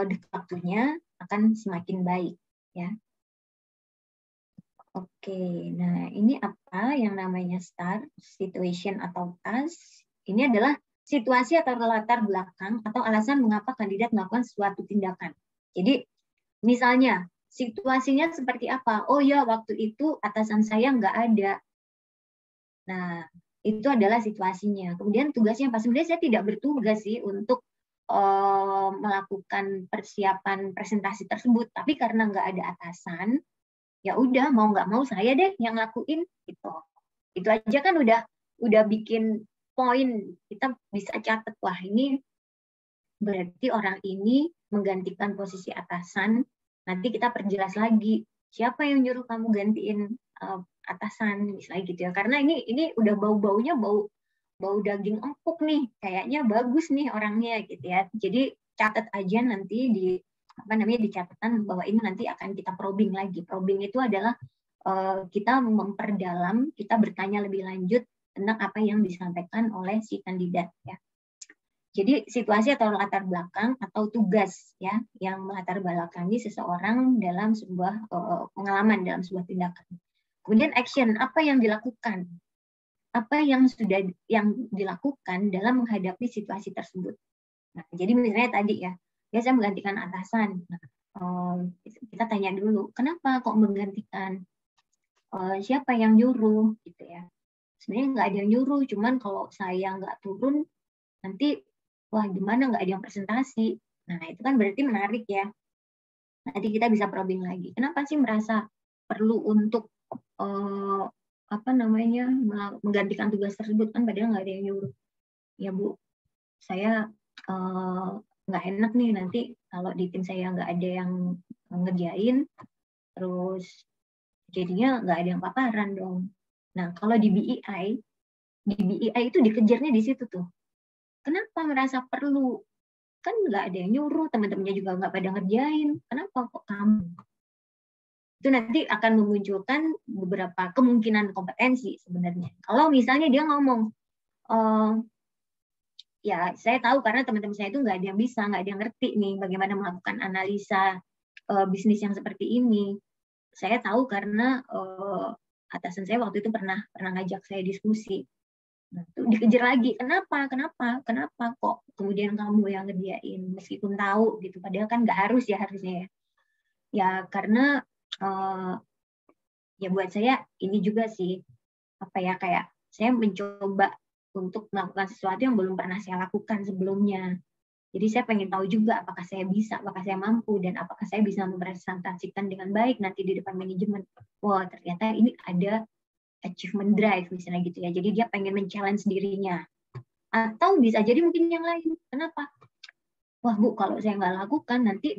dekat waktunya akan semakin baik ya. Oke, nah ini apa yang namanya STAR, situation atau task? Ini adalah situasi atau latar belakang atau alasan mengapa kandidat melakukan suatu tindakan. Jadi misalnya situasinya seperti apa? Oh ya, waktu itu atasan saya nggak ada. Nah, itu adalah situasinya. Kemudian tugasnya apa? Sebenarnya saya tidak bertugas sih untuk melakukan persiapan presentasi tersebut, tapi karena nggak ada atasan, ya udah mau nggak mau saya deh yang lakuin gitu. Itu aja kan udah bikin poin, kita bisa catat, wah ini berarti orang ini menggantikan posisi atasan. Nanti kita perjelas lagi siapa yang nyuruh kamu gantiin atasan misalnya gitu ya, karena ini udah bau-baunya bau daging empuk nih, kayaknya bagus nih orangnya gitu ya. Jadi catat aja nanti di di catatan bahwa ini nanti akan kita probing lagi. Probing itu adalah kita memperdalam, kita bertanya lebih lanjut tentang apa yang disampaikan oleh si kandidat ya. Jadi situasi atau latar belakang atau tugas ya yang melatar belakangi seseorang dalam sebuah pengalaman, dalam sebuah tindakan. Kemudian action, apa yang dilakukan? Apa yang sudah dilakukan dalam menghadapi situasi tersebut. Nah, jadi misalnya tadi ya saya menggantikan atasan. Nah, kita tanya dulu, kenapa kok menggantikan? Siapa yang nyuruh gitu ya? Sebenarnya nggak ada yang nyuruh, cuman kalau saya nggak turun nanti wah gimana nggak ada yang presentasi. Nah itu kan berarti menarik ya. Nanti kita bisa probing lagi. Kenapa sih merasa perlu untuk menggantikan tugas tersebut, kan padahal nggak ada yang nyuruh. Ya Bu, saya nggak enak nih nanti kalau di tim saya nggak ada yang ngerjain, terus jadinya nggak ada yang paparan dong. Nah kalau di BEI itu dikejarnya di situ tuh. Kenapa merasa perlu? Kan nggak ada yang nyuruh, teman-temannya juga nggak pada ngerjain. Kenapa kok kamu? Itu nanti akan memunculkan beberapa kemungkinan kompetensi sebenarnya. Kalau misalnya dia ngomong, ya saya tahu karena teman-teman saya itu nggak ada yang bisa, nggak ada yang ngerti nih bagaimana melakukan analisa bisnis yang seperti ini. Saya tahu karena atasan saya waktu itu pernah ngajak saya diskusi. Nah, itu dikejar lagi. Kenapa kok kemudian kamu yang ngerjain meskipun tahu gitu, padahal kan nggak harus ya harusnya ya karena ya buat saya ini juga sih kayak saya mencoba untuk melakukan sesuatu yang belum pernah saya lakukan sebelumnya. Jadi saya pengen tahu juga apakah saya bisa, apakah saya mampu, dan apakah saya bisa mempresentasikan dengan baik nanti di depan manajemen. Wah ternyata ini ada achievement drive misalnya gitu ya. Jadi dia pengen men-challenge dirinya. Atau bisa jadi mungkin yang lain. Kenapa? Wah Bu, kalau saya nggak lakukan nanti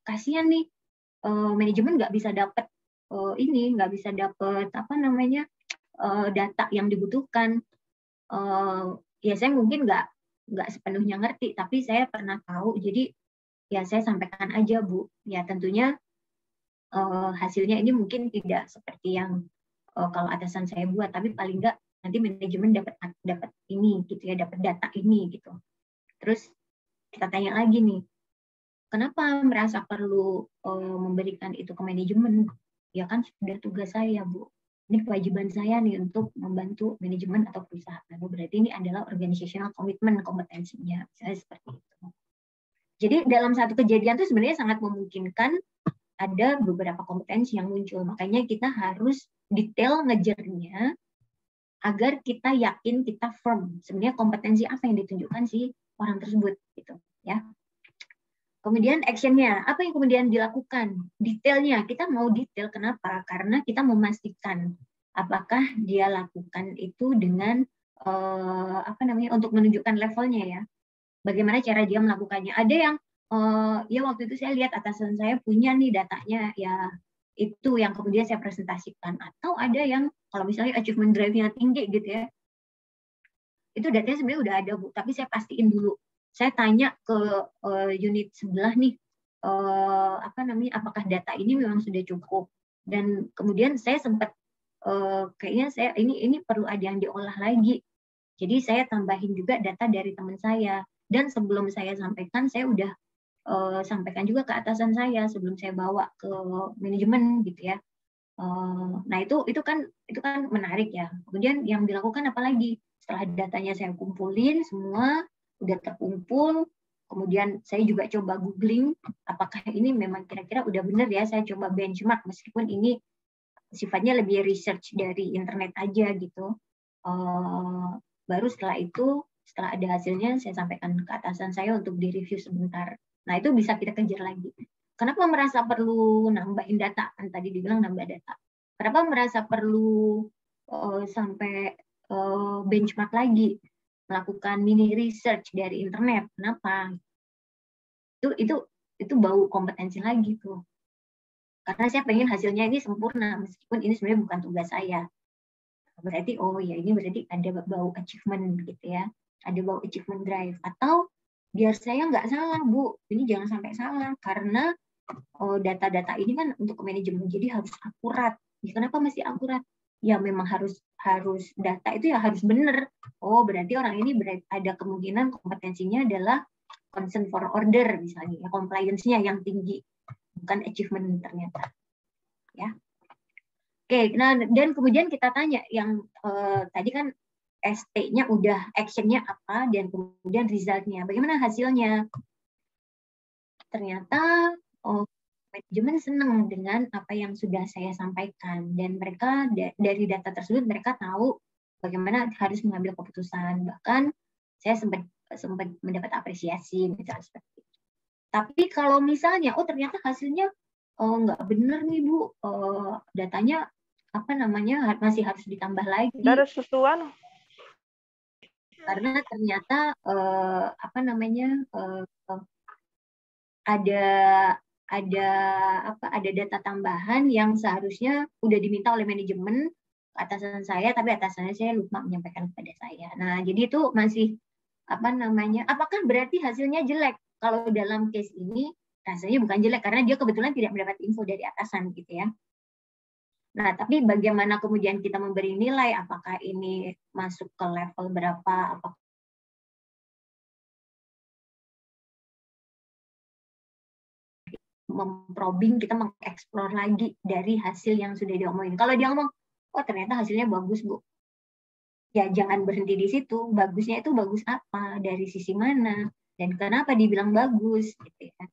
kasihan nih manajemen nggak bisa dapat nggak bisa dapat data yang dibutuhkan. Ya saya mungkin nggak sepenuhnya ngerti, tapi saya pernah tahu. Jadi ya saya sampaikan aja Bu. Ya tentunya hasilnya ini mungkin tidak seperti yang kalau atasan saya buat, tapi paling nggak nanti manajemen dapat ini gitu ya, dapat data ini gitu. Terus kita tanya lagi nih, kenapa merasa perlu memberikan itu ke manajemen? Ya kan sudah tugas saya Bu, ini kewajiban saya nih untuk membantu manajemen atau perusahaan. Berarti ini adalah organizational commitment kompetensinya, misalnya seperti itu. Jadi dalam satu kejadian itu sebenarnya sangat memungkinkan ada beberapa kompetensi yang muncul. Makanya kita harus detail ngejarnya agar kita yakin, kita firm sebenarnya kompetensi apa yang ditunjukkan si orang tersebut gitu ya. Kemudian actionnya, apa yang kemudian dilakukan? Detailnya, kita mau detail kenapa? Karena kita memastikan apakah dia lakukan itu dengan untuk menunjukkan levelnya ya. Bagaimana cara dia melakukannya? Ada yang ya waktu itu saya lihat atasan saya punya nih datanya ya itu yang kemudian saya presentasikan, atau ada yang kalau misalnya achievement drive-nya tinggi gitu ya, itu datanya sebenarnya udah ada Bu, tapi saya pastiin dulu, saya tanya ke unit sebelah nih apakah data ini memang sudah cukup, dan kemudian saya sempat kayaknya saya ini perlu ada yang diolah lagi, jadi saya tambahin juga data dari teman saya, dan sebelum saya sampaikan saya udah sampaikan juga ke atasan saya sebelum saya bawa ke manajemen gitu ya. Nah itu kan menarik ya. Kemudian yang dilakukan apa lagi? Setelah datanya saya kumpulin semua udah terkumpul, kemudian saya juga coba googling apakah ini memang kira-kira udah benar ya. Saya coba benchmark meskipun ini sifatnya lebih research dari internet aja gitu. Baru setelah itu Setelah ada hasilnya, saya sampaikan ke atasan saya untuk direview sebentar. Nah, itu bisa kita kejar lagi. Kenapa merasa perlu nambahin data? Kan tadi dibilang nambah data. Kenapa merasa perlu sampai benchmark lagi, melakukan mini research dari internet? Kenapa? Itu bau kompetensi lagi tuh. Karena saya pengen hasilnya ini sempurna, meskipun ini sebenarnya bukan tugas saya. Berarti, oh ya ini berarti ada bau achievement gitu ya. Ada bau achievement drive. Atau biar saya nggak salah, Bu. Ini jangan sampai salah. Karena data-data ini kan untuk manajemen, jadi harus akurat. Ya, kenapa mesti akurat? Ya memang harus data itu ya harus benar. Oh, berarti orang ini ada kemungkinan kompetensinya adalah consent for order misalnya, ya, compliance-nya yang tinggi, bukan achievement ternyata. Ya. Oke, nah dan kemudian kita tanya yang tadi kan ST-nya udah, action-nya apa, dan kemudian result-nya. Bagaimana hasilnya? Ternyata manajemen senang dengan apa yang sudah saya sampaikan, dan mereka dari data tersebut mereka tahu bagaimana harus mengambil keputusan. Bahkan saya sempat mendapat apresiasi misalnya seperti itu. Tapi kalau misalnya ternyata hasilnya nggak benar nih Bu, datanya masih harus ditambah lagi. Dari sesuatu. Karena ternyata ada data tambahan yang seharusnya udah diminta oleh manajemen ke atasan saya, tapi atasannya saya lupa menyampaikan kepada saya. Nah, jadi itu masih apakah berarti hasilnya jelek? Kalau dalam case ini rasanya bukan jelek karena dia kebetulan tidak mendapat info dari atasan gitu ya. Nah, tapi bagaimana kemudian kita memberi nilai, apakah ini masuk ke level berapa, apakah memprobing, kita mengeksplor lagi dari hasil yang sudah diomongin. Kalau dia ngomong, ternyata hasilnya bagus, Bu. Ya jangan berhenti di situ. Bagusnya itu bagus apa, dari sisi mana, dan kenapa dibilang bagus, gitu ya.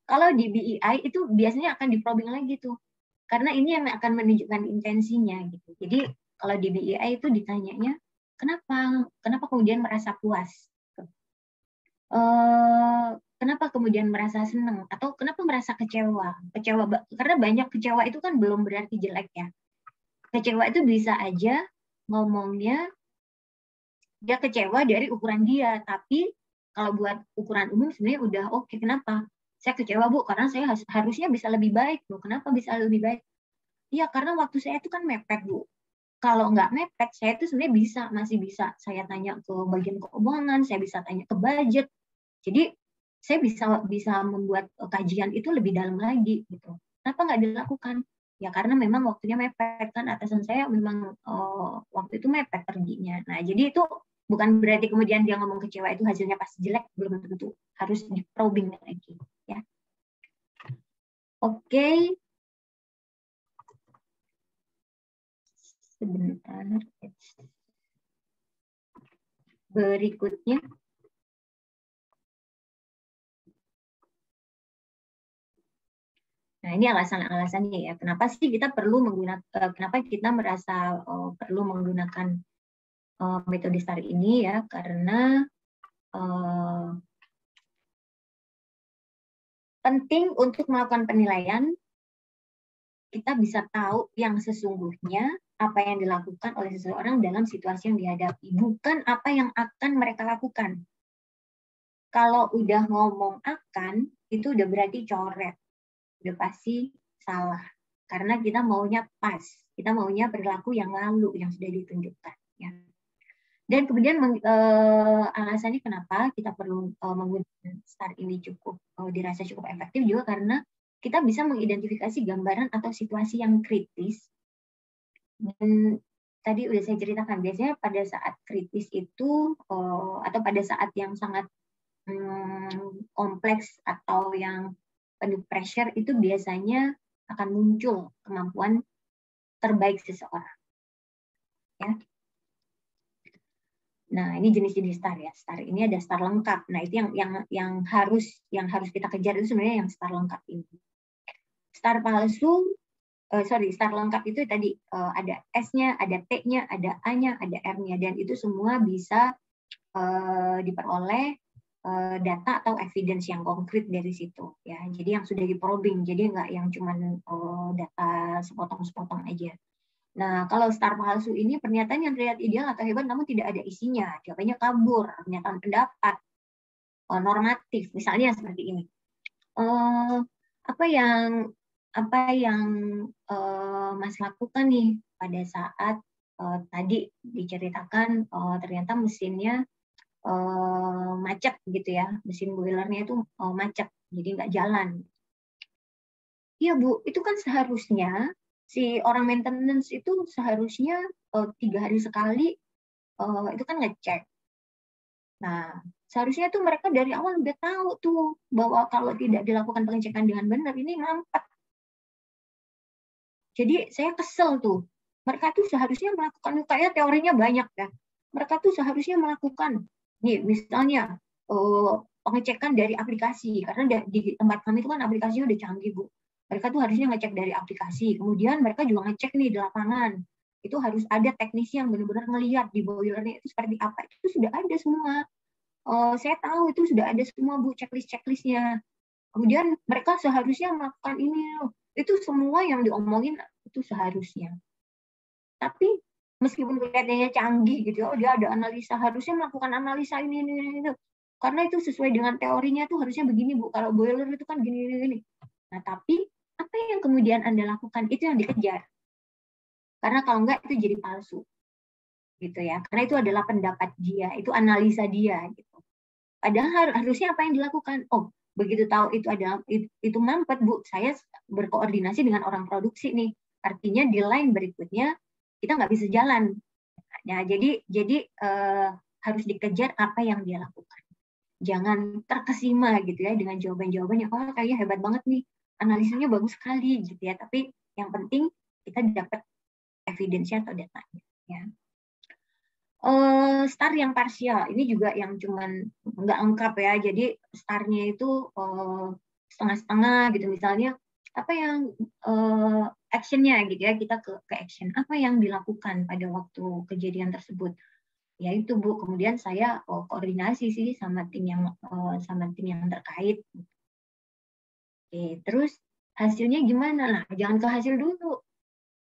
Kalau di BEI itu biasanya akan diprobing lagi tuh. Karena ini yang akan menunjukkan intensinya gitu. Jadi kalau di BEI itu ditanyanya, kenapa kemudian merasa puas? Kenapa kemudian merasa senang? Atau kenapa merasa kecewa? Karena banyak kecewa itu kan belum berarti jelek ya. Kecewa itu bisa aja ngomongnya dia kecewa dari ukuran dia, tapi kalau buat ukuran umum sebenarnya udah oke. Kenapa? Saya kecewa, Bu, karena saya harusnya bisa lebih baik, Bu. Kenapa bisa lebih baik? Iya, karena waktu saya itu kan mepet, Bu. Kalau nggak mepet, saya itu sebenarnya masih bisa. Saya tanya ke bagian keuangan, saya bisa tanya ke budget. Jadi, saya bisa membuat kajian itu lebih dalam lagi, gitu. Kenapa nggak dilakukan? Ya, karena memang waktunya mepet, kan atasan saya memang waktu itu mepet perginya. Nah, jadi itu bukan berarti kemudian dia ngomong kecewa itu hasilnya pasti jelek, belum tentu. Harus di-probing lagi. Ya. Oke. Sebentar. Berikutnya. Nah, ini alasan-alasannya ya. Kenapa sih kita perlu kenapa kita merasa perlu menggunakan metode STAR ini ya? Karena penting untuk melakukan penilaian, kita bisa tahu yang sesungguhnya apa yang dilakukan oleh seseorang dalam situasi yang dihadapi, bukan apa yang akan mereka lakukan. Kalau udah ngomong akan, itu udah berarti coret. Udah pasti salah. Karena kita maunya pas. Kita maunya perilaku yang lalu, yang sudah ditunjukkan. Ya. Dan kemudian alasannya kenapa kita perlu menggunakan STAR ini dirasa cukup efektif juga karena kita bisa mengidentifikasi gambaran atau situasi yang kritis. Dan tadi udah saya ceritakan, biasanya pada saat kritis itu atau pada saat yang sangat kompleks atau yang penuh pressure itu biasanya akan muncul kemampuan terbaik seseorang. Ya. Nah, ini jenis-jenis STAR ya. STAR ini ada STAR lengkap. Nah, itu yang harus kita kejar itu sebenarnya yang STAR lengkap ini. STAR palsu, STAR lengkap itu tadi ada S-nya, ada T-nya, ada A-nya, ada R-nya, dan itu semua bisa diperoleh data atau evidence yang konkret dari situ ya. Jadi yang sudah di-probing, jadi nggak yang cuman data sepotong-sepotong aja. Nah, kalau STAR palsu ini pernyataan yang terlihat ideal atau hebat namun tidak ada isinya, jawabannya kabur, pernyataan pendapat, normatif, misalnya seperti ini. Apa yang Mas lakukan nih pada saat tadi diceritakan ternyata mesinnya macet gitu ya, mesin boilernya itu macet, jadi nggak jalan. Iya Bu, itu kan seharusnya si orang maintenance itu seharusnya 3 hari sekali itu kan ngecek. Nah, seharusnya tuh mereka dari awal udah tahu tuh bahwa kalau tidak dilakukan pengecekan dengan benar ini mampet. Jadi saya kesel tuh. Mereka tuh seharusnya melakukan, kayak teorinya banyak ya. Mereka tuh seharusnya melakukan nih misalnya pengecekan dari aplikasi, karena di tempat kami itu kan aplikasinya udah canggih Bu. Mereka tuh harusnya ngecek dari aplikasi, kemudian mereka juga ngecek nih di lapangan. Itu harus ada teknisi yang benar-benar ngelihat di boilernya itu seperti apa. Itu sudah ada semua. Saya tahu itu sudah ada semua Bu checklistnya. Kemudian mereka seharusnya melakukan ini loh. Itu semua yang diomongin itu seharusnya. Tapi meskipun kelihatannya canggih gitu, oh dia ada analisa, harusnya melakukan analisa ini. Karena itu sesuai dengan teorinya tuh harusnya begini Bu, kalau boiler itu kan gini. Nah tapi apa yang kemudian Anda lakukan itu yang dikejar. Karena kalau enggak itu jadi palsu. Gitu ya. Karena itu adalah pendapat dia, itu analisa dia gitu. Padahal harusnya apa yang dilakukan? Oh, begitu tahu itu mampet Bu, saya berkoordinasi dengan orang produksi nih. Artinya di line berikutnya kita nggak bisa jalan. Nah, jadi harus dikejar apa yang dia lakukan. Jangan terkesima gitu ya dengan jawaban-jawabannya. Wah, kayaknya hebat banget nih, analisanya bagus sekali gitu ya. Tapi yang penting kita dapat evidence-nya atau datanya. Ya. STAR yang parsial ini juga yang cuman nggak lengkap ya. Jadi STAR-nya itu setengah-setengah gitu misalnya. Apa yang action-nya gitu ya, kita ke action. Apa yang dilakukan pada waktu kejadian tersebut? Ya itu Bu, kemudian saya koordinasi sih sama tim yang terkait. Oke, terus hasilnya gimana? Nah, jangan ke hasil dulu.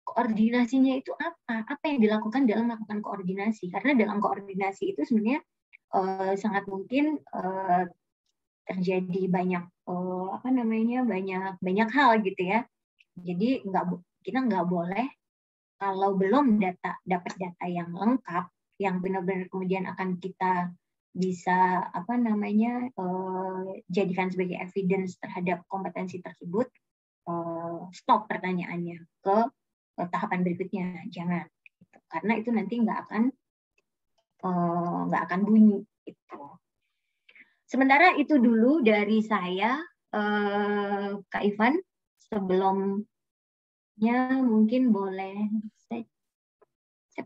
Koordinasinya itu apa? Apa yang dilakukan dalam melakukan koordinasi? Karena dalam koordinasi itu sebenarnya sangat mungkin terjadi banyak banyak hal gitu ya. Jadi kita nggak boleh kalau belum dapat data yang lengkap, yang benar-benar kemudian akan kita bisa jadikan sebagai evidence terhadap kompetensi tersebut, stop pertanyaannya ke tahapan berikutnya, jangan. Karena itu nanti nggak akan bunyi. Gitu. Sementara itu dulu dari saya, Kak Ivan. Sebelumnya mungkin boleh saya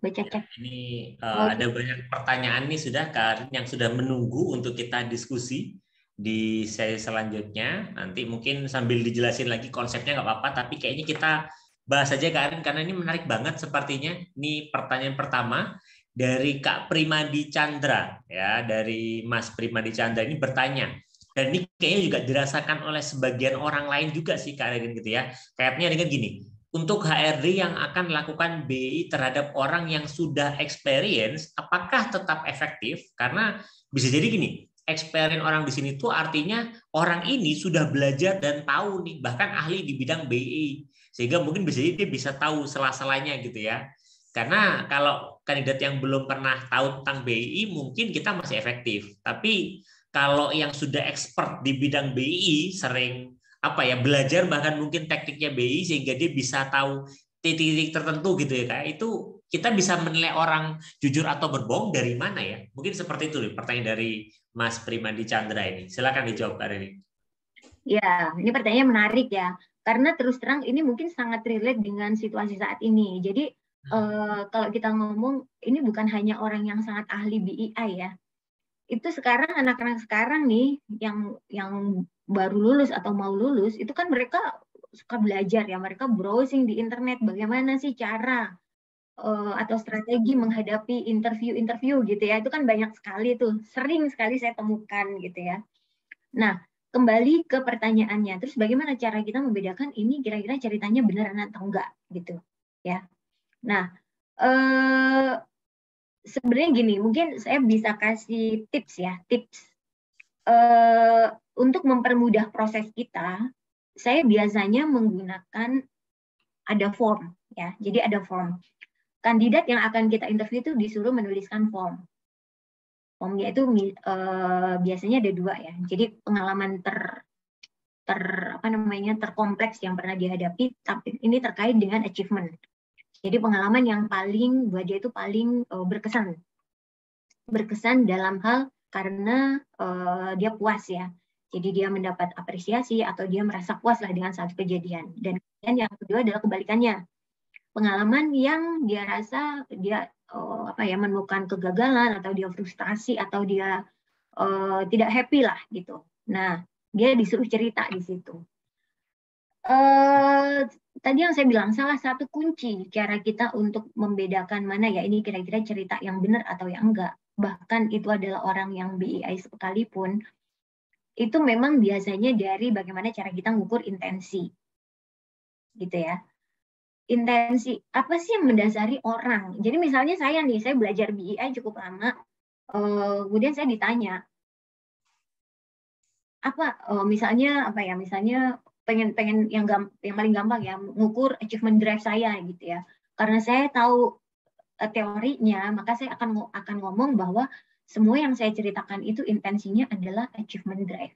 baca chat. Ini ada banyak pertanyaan nih sudah Karin yang sudah menunggu untuk kita diskusi di sesi selanjutnya. Nanti mungkin sambil dijelasin lagi konsepnya nggak apa-apa, tapi kayaknya kita bahas aja Karin karena ini menarik banget sepertinya. Ini pertanyaan pertama dari Kak Primadi Chandra ya, dari Mas Primadi Chandra ini bertanya. Dan ini kayaknya juga dirasakan oleh sebagian orang lain juga sih Karin gitu ya. Kayaknya dengan gini. Untuk HRD yang akan melakukan BI terhadap orang yang sudah experience, apakah tetap efektif? Karena bisa jadi gini, experience orang di sini tuh artinya orang ini sudah belajar dan tahu nih, bahkan ahli di bidang BI. Sehingga mungkin bisa jadi dia bisa tahu sela-selanya gitu ya. Karena kalau kandidat yang belum pernah tahu tentang BI, mungkin kita masih efektif. Tapi kalau yang sudah expert di bidang BI, sering belajar bahkan mungkin tekniknya BI sehingga dia bisa tahu titik-titik tertentu gitu ya Kak. Itu kita bisa menilai orang jujur atau berbohong dari mana ya? Mungkin seperti itu pertanyaan dari Mas Primadi Chandra ini. Silakan dijawab Kak Rini. Ya, ini pertanyaan menarik ya. Karena terus terang ini mungkin sangat relate dengan situasi saat ini. Jadi kalau kita ngomong ini bukan hanya orang yang sangat ahli BI ya. Itu sekarang anak-anak sekarang nih yang baru lulus atau mau lulus itu kan mereka suka belajar ya, mereka browsing di internet bagaimana sih cara atau strategi menghadapi interview gitu ya. Itu kan banyak sekali tuh, sering sekali saya temukan gitu ya. Nah, kembali ke pertanyaannya, terus bagaimana cara kita membedakan ini kira-kira ceritanya beneran atau enggak gitu ya. Nah, sebenarnya gini, mungkin saya bisa kasih tips ya, tips untuk mempermudah proses kita. Saya biasanya menggunakan ada form ya, jadi ada form. Kandidat yang akan kita interview itu disuruh menuliskan form. Formnya itu biasanya ada 2 ya. Jadi pengalaman terkompleks yang pernah dihadapi, tapi ini terkait dengan achievement. Jadi pengalaman yang paling buat dia itu paling berkesan dalam hal karena dia puas ya. Jadi dia mendapat apresiasi atau dia merasa puas lah dengan satu kejadian. Dan yang kedua adalah kebalikannya. Pengalaman yang dia rasa dia menemukan kegagalan atau dia frustasi atau dia tidak happy lah gitu. Nah, dia disuruh cerita di situ. Tadi yang saya bilang salah satu kunci cara kita untuk membedakan mana ya ini kira-kira cerita yang benar atau yang enggak, bahkan itu adalah orang yang BEI sekalipun, itu memang biasanya dari bagaimana cara kita mengukur intensi, gitu ya. Intensi apa sih yang mendasari orang? Jadi misalnya saya belajar BEI cukup lama, kemudian saya ditanya misalnya pengen yang paling gampang ya, mengukur achievement drive saya gitu ya. Karena saya tahu teorinya, maka saya akan ngomong bahwa semua yang saya ceritakan itu intensinya adalah achievement drive.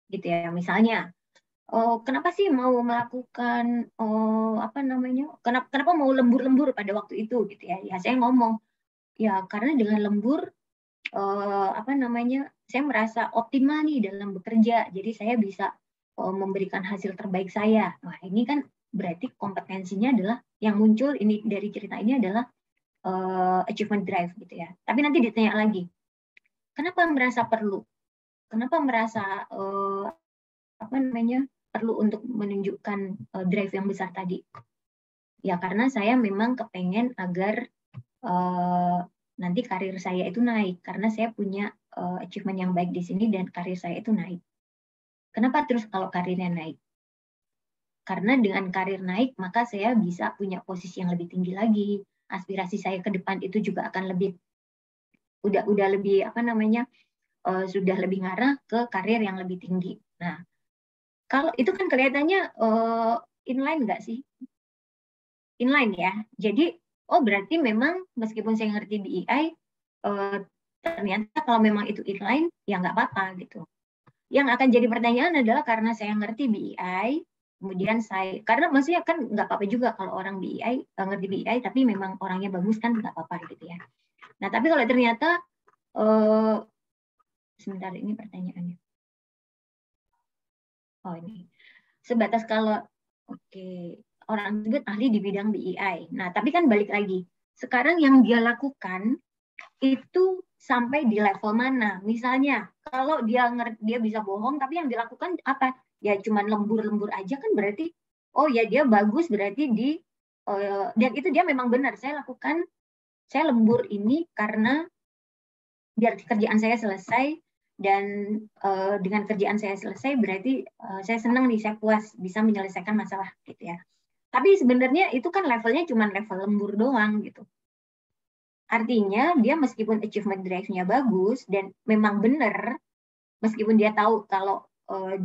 Gitu ya. Misalnya, kenapa sih mau melakukan kenapa mau lembur-lembur pada waktu itu gitu ya. Ya saya ngomong ya karena dengan lembur saya merasa optimal nih dalam bekerja. Jadi saya bisa memberikan hasil terbaik saya. Nah, ini kan berarti kompetensinya adalah yang muncul ini dari cerita ini adalah achievement drive gitu ya. Tapi nanti ditanya lagi, kenapa merasa perlu? Kenapa merasa perlu untuk menunjukkan drive yang besar tadi? Ya karena saya memang kepengen agar nanti karir saya itu naik karena saya punya achievement yang baik di sini dan karir saya itu naik. Kenapa terus kalau karirnya naik? Karena dengan karir naik maka saya bisa punya posisi yang lebih tinggi lagi. Aspirasi saya ke depan itu juga akan lebih udah lebih sudah lebih ngarah ke karir yang lebih tinggi. Nah, kalau itu kan kelihatannya inline nggak sih? Inline ya. Jadi, berarti memang meskipun saya ngerti BEI, ternyata kalau memang itu inline, ya nggak apa-apa gitu. Yang akan jadi pertanyaan adalah karena saya ngerti BEI, kemudian karena maksudnya kan nggak apa-apa juga kalau orang BEI, ngerti BEI, tapi memang orangnya bagus kan nggak apa-apa gitu ya. Nah, tapi kalau ternyata, sebentar ini pertanyaannya. Oh ini, sebatas kalau, orang tersebut ahli di bidang BEI. Nah, tapi kan balik lagi, sekarang yang dia lakukan itu sampai di level mana? Misalnya, kalau dia bisa bohong, tapi yang dilakukan apa? Ya cuma lembur-lembur aja kan berarti, oh ya dia bagus berarti dan itu dia memang benar. Saya lembur ini karena biar kerjaan saya selesai, dan dengan kerjaan saya selesai berarti saya senang nih, saya puas bisa menyelesaikan masalah gitu ya. Tapi sebenarnya itu kan levelnya cuma level lembur doang gitu. Artinya dia meskipun achievement drive-nya bagus dan memang benar, meskipun dia tahu kalau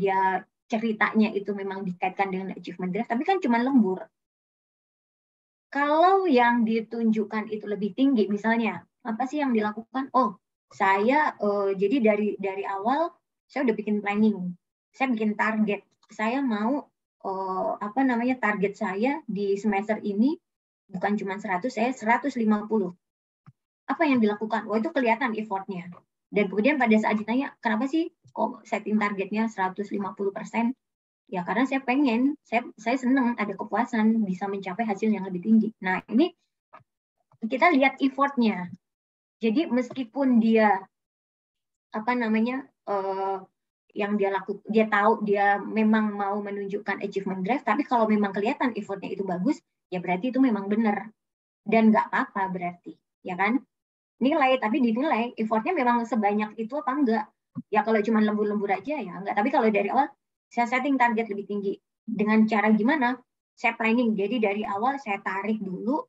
dia ceritanya itu memang dikaitkan dengan achievement drive, tapi kan cuma lembur. Kalau yang ditunjukkan itu lebih tinggi, misalnya apa sih yang dilakukan? Oh, saya jadi dari awal saya udah bikin planning, saya bikin target, saya mau target saya di semester ini bukan cuma 100, saya 150. Apa yang dilakukan? Oh, itu kelihatan effortnya. Dan kemudian pada saat ditanya, kenapa sih kok setting targetnya 150%? Ya karena saya pengen, saya senang ada kepuasan bisa mencapai hasil yang lebih tinggi. Nah ini kita lihat effortnya. Jadi meskipun dia yang dia tahu dia memang mau menunjukkan achievement drive, tapi kalau memang kelihatan effortnya itu bagus, ya berarti itu memang benar. dan nggak apa-apa berarti, ya kan? Nilai, tapi dinilai effortnya memang sebanyak itu apa enggak? Ya kalau cuma lembur-lembur aja ya enggak. Tapi kalau dari awal saya setting target lebih tinggi. Dengan cara gimana? Saya planning. Jadi dari awal saya tarik dulu,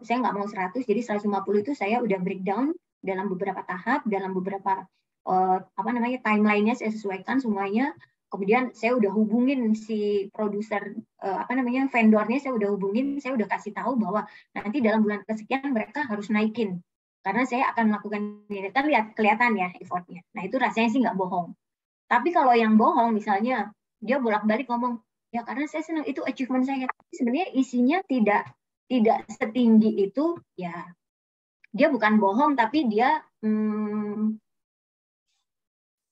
saya nggak mau 100, jadi 150 itu saya udah breakdown dalam beberapa tahap, dalam beberapa timeline-nya saya sesuaikan semuanya. Kemudian saya udah hubungin si produser vendornya, saya udah hubungin, saya udah kasih tahu bahwa nanti dalam bulan kesekian mereka harus naikin karena saya akan melakukan ini. Kan kelihatan ya effortnya. Nah itu rasanya sih nggak bohong. Tapi kalau yang bohong misalnya dia bolak-balik ngomong ya karena saya senang itu achievement saya, sebenarnya isinya tidak setinggi itu, ya dia bukan bohong tapi dia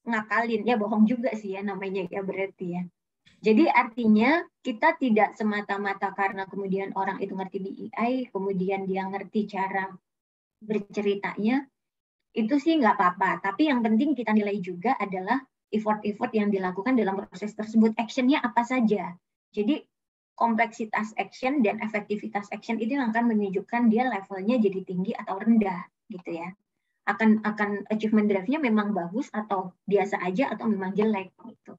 ngakalin, ya bohong juga sih ya namanya ya berarti ya. Jadi artinya kita tidak semata-mata karena kemudian orang itu ngerti BEI, kemudian dia ngerti cara berceritanya, itu sih nggak apa-apa. Tapi yang penting kita nilai juga adalah effort-effort yang dilakukan dalam proses tersebut, actionnya apa saja. Jadi kompleksitas action dan efektivitas action itu yang akan menunjukkan dia levelnya jadi tinggi atau rendah gitu ya. Akan achievement drive-nya memang bagus atau biasa aja atau memang jelek gitu.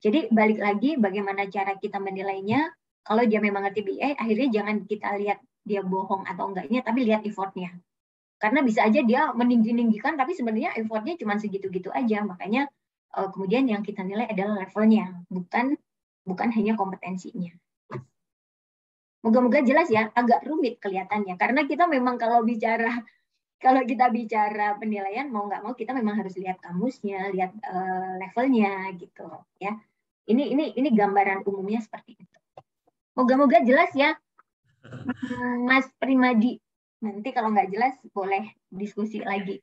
Jadi balik lagi bagaimana cara kita menilainya. Kalau dia memang ngerti BA, akhirnya jangan kita lihat dia bohong atau enggaknya, tapi lihat effortnya. Karena bisa aja dia meninggi-ninggikan, tapi sebenarnya effortnya cuma segitu-gitu aja. Makanya kemudian yang kita nilai adalah levelnya, bukan hanya kompetensinya. Moga-moga jelas ya, agak rumit kelihatannya. Karena kita memang kalau kita bicara penilaian, mau nggak mau kita memang harus lihat kamusnya, lihat levelnya gitu ya. Ini gambaran umumnya seperti itu. Moga-moga jelas ya, Mas Primadi. Nanti kalau nggak jelas boleh diskusi lagi.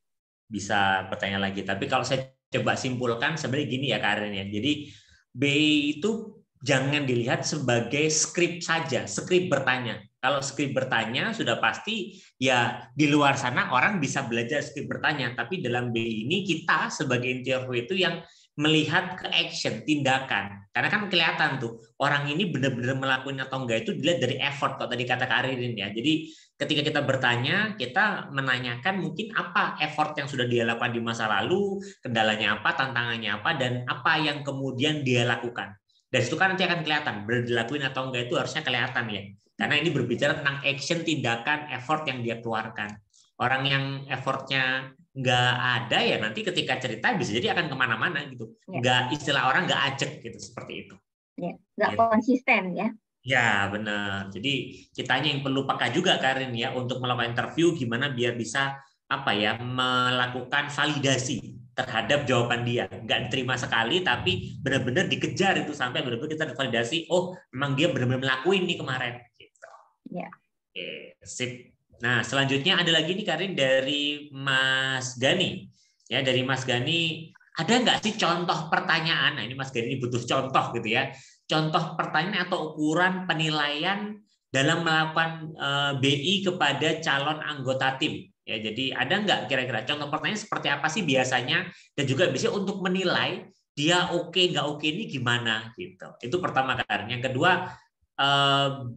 Bisa bertanya lagi. Tapi kalau saya coba simpulkan sebenarnya gini ya Karin ya. Jadi BI itu jangan dilihat sebagai skrip saja, skrip bertanya. Kalau skrip bertanya sudah pasti ya di luar sana orang bisa belajar skrip bertanya, tapi dalam BI ini kita sebagai interview itu yang melihat ke action, tindakan. Karena kan kelihatan tuh orang ini benar-benar melakukan atau enggak itu dilihat dari effort, kalau tadi kata Karin ya. Jadi ketika kita bertanya, kita menanyakan mungkin apa effort yang sudah dia lakukan di masa lalu, kendalanya apa, tantangannya apa, dan apa yang kemudian dia lakukan. Dari situ kan nanti akan kelihatan, benar dilakuin atau enggak itu harusnya kelihatan ya. Karena ini berbicara tentang action, tindakan, effort yang dia keluarkan. Orang yang effortnya nggak ada ya nanti ketika cerita bisa jadi akan kemana-mana gitu. Ya. Nggak, istilah orang nggak ajak gitu, seperti itu. Ya, nggak ya. Konsisten ya. Ya benar. Jadi kitanya yang perlu peka juga Karin ya untuk melakukan interview gimana biar bisa melakukan validasi terhadap jawaban dia. Nggak diterima sekali tapi benar-benar dikejar itu sampai benar-benar kita validasi. Oh memang dia benar-benar melakukan nih kemarin. Gitu. Ya. Oke, sip. Nah selanjutnya ada lagi nih Karin dari Mas Gani. Ya dari Mas Gani ada nggak sih contoh pertanyaan? Nah ini Mas Gani butuh contoh gitu ya. Contoh pertanyaan atau ukuran penilaian dalam melakukan BI kepada calon anggota tim. Ya, jadi ada nggak kira-kira contoh pertanyaan seperti apa sih biasanya dan juga bisa untuk menilai dia oke nggak oke ini gimana gitu. Itu pertama kan. Yang kedua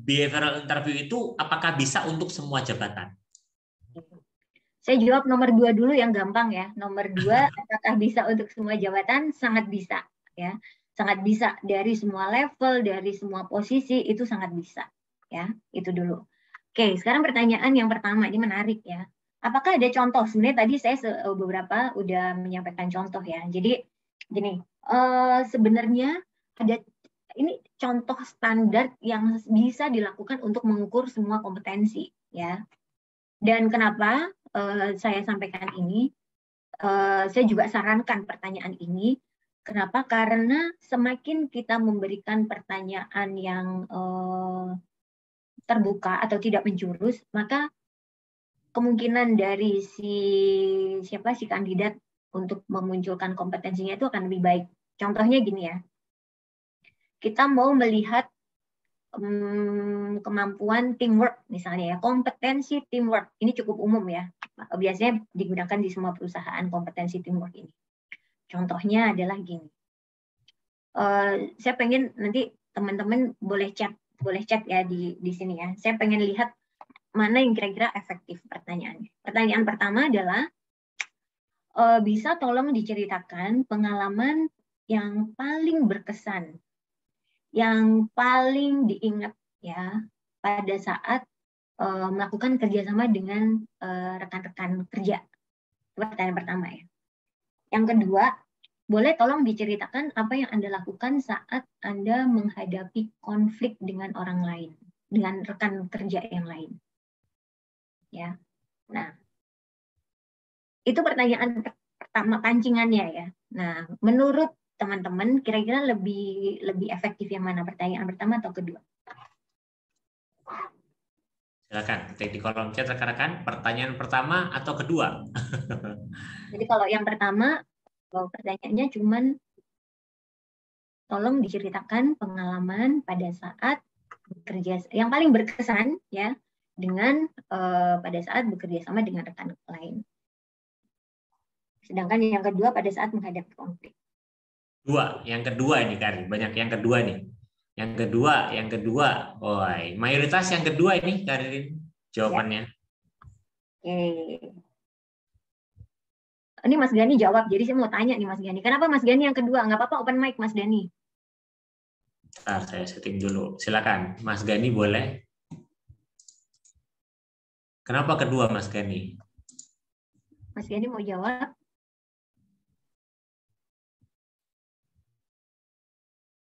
behavioral interview itu apakah bisa untuk semua jabatan? Saya jawab nomor 2 dulu yang gampang ya. Nomor 2 apakah bisa untuk semua jabatan? Sangat bisa ya. Sangat bisa dari semua level, dari semua posisi itu sangat bisa ya. Itu dulu. Oke, sekarang pertanyaan yang pertama ini menarik ya. Apakah ada contoh? Sebenarnya tadi saya beberapa udah menyampaikan contoh ya. Jadi gini, sebenarnya ada ini contoh standar yang bisa dilakukan untuk mengukur semua kompetensi ya. Dan kenapa saya sampaikan ini? Saya juga sarankan pertanyaan ini. Kenapa? Karena semakin kita memberikan pertanyaan yang terbuka atau tidak menjurus, maka kemungkinan dari si kandidat untuk memunculkan kompetensinya itu akan lebih baik. Contohnya gini ya, kita mau melihat kemampuan teamwork misalnya ya, kompetensi teamwork ini cukup umum ya, biasanya digunakan di semua perusahaan kompetensi teamwork ini. Contohnya adalah gini, saya pengen nanti teman-teman boleh chat ya di sini ya, saya pengen lihat mana yang kira-kira efektif pertanyaannya. Pertanyaan pertama adalah, bisa tolong diceritakan pengalaman yang paling berkesan, yang paling diingat ya pada saat melakukan kerjasama dengan rekan-rekan kerja. Pertanyaan pertama ya. Yang kedua, boleh tolong diceritakan apa yang Anda lakukan saat Anda menghadapi konflik dengan orang lain, dengan rekan kerja yang lain. Ya. Nah, itu pertanyaan pertama pancingannya ya. Nah, menurut teman-teman kira-kira lebih efektif yang mana, pertanyaan pertama atau kedua? Silakan ketik di kolom chat rekan-rekan, pertanyaan pertama atau kedua? Jadi kalau yang pertama, pertanyaannya cuman tolong diceritakan pengalaman pada saat bekerja yang paling berkesan ya dengan pada saat bekerja sama dengan rekan lain. Sedangkan yang kedua pada saat menghadapi konflik. Yang kedua ini Karin, banyak yang kedua nih. Yang kedua. Oh, mayoritas yang kedua ini Karin jawabannya. Ya. Ini Mas Gani jawab, jadi saya mau tanya nih Mas Gani. Kenapa Mas Gani yang kedua? Nggak apa-apa open mic Mas Gani. Bentar, saya setting dulu. Silakan, Mas Gani boleh. Kenapa kedua Mas Gani? Mas Gani mau jawab?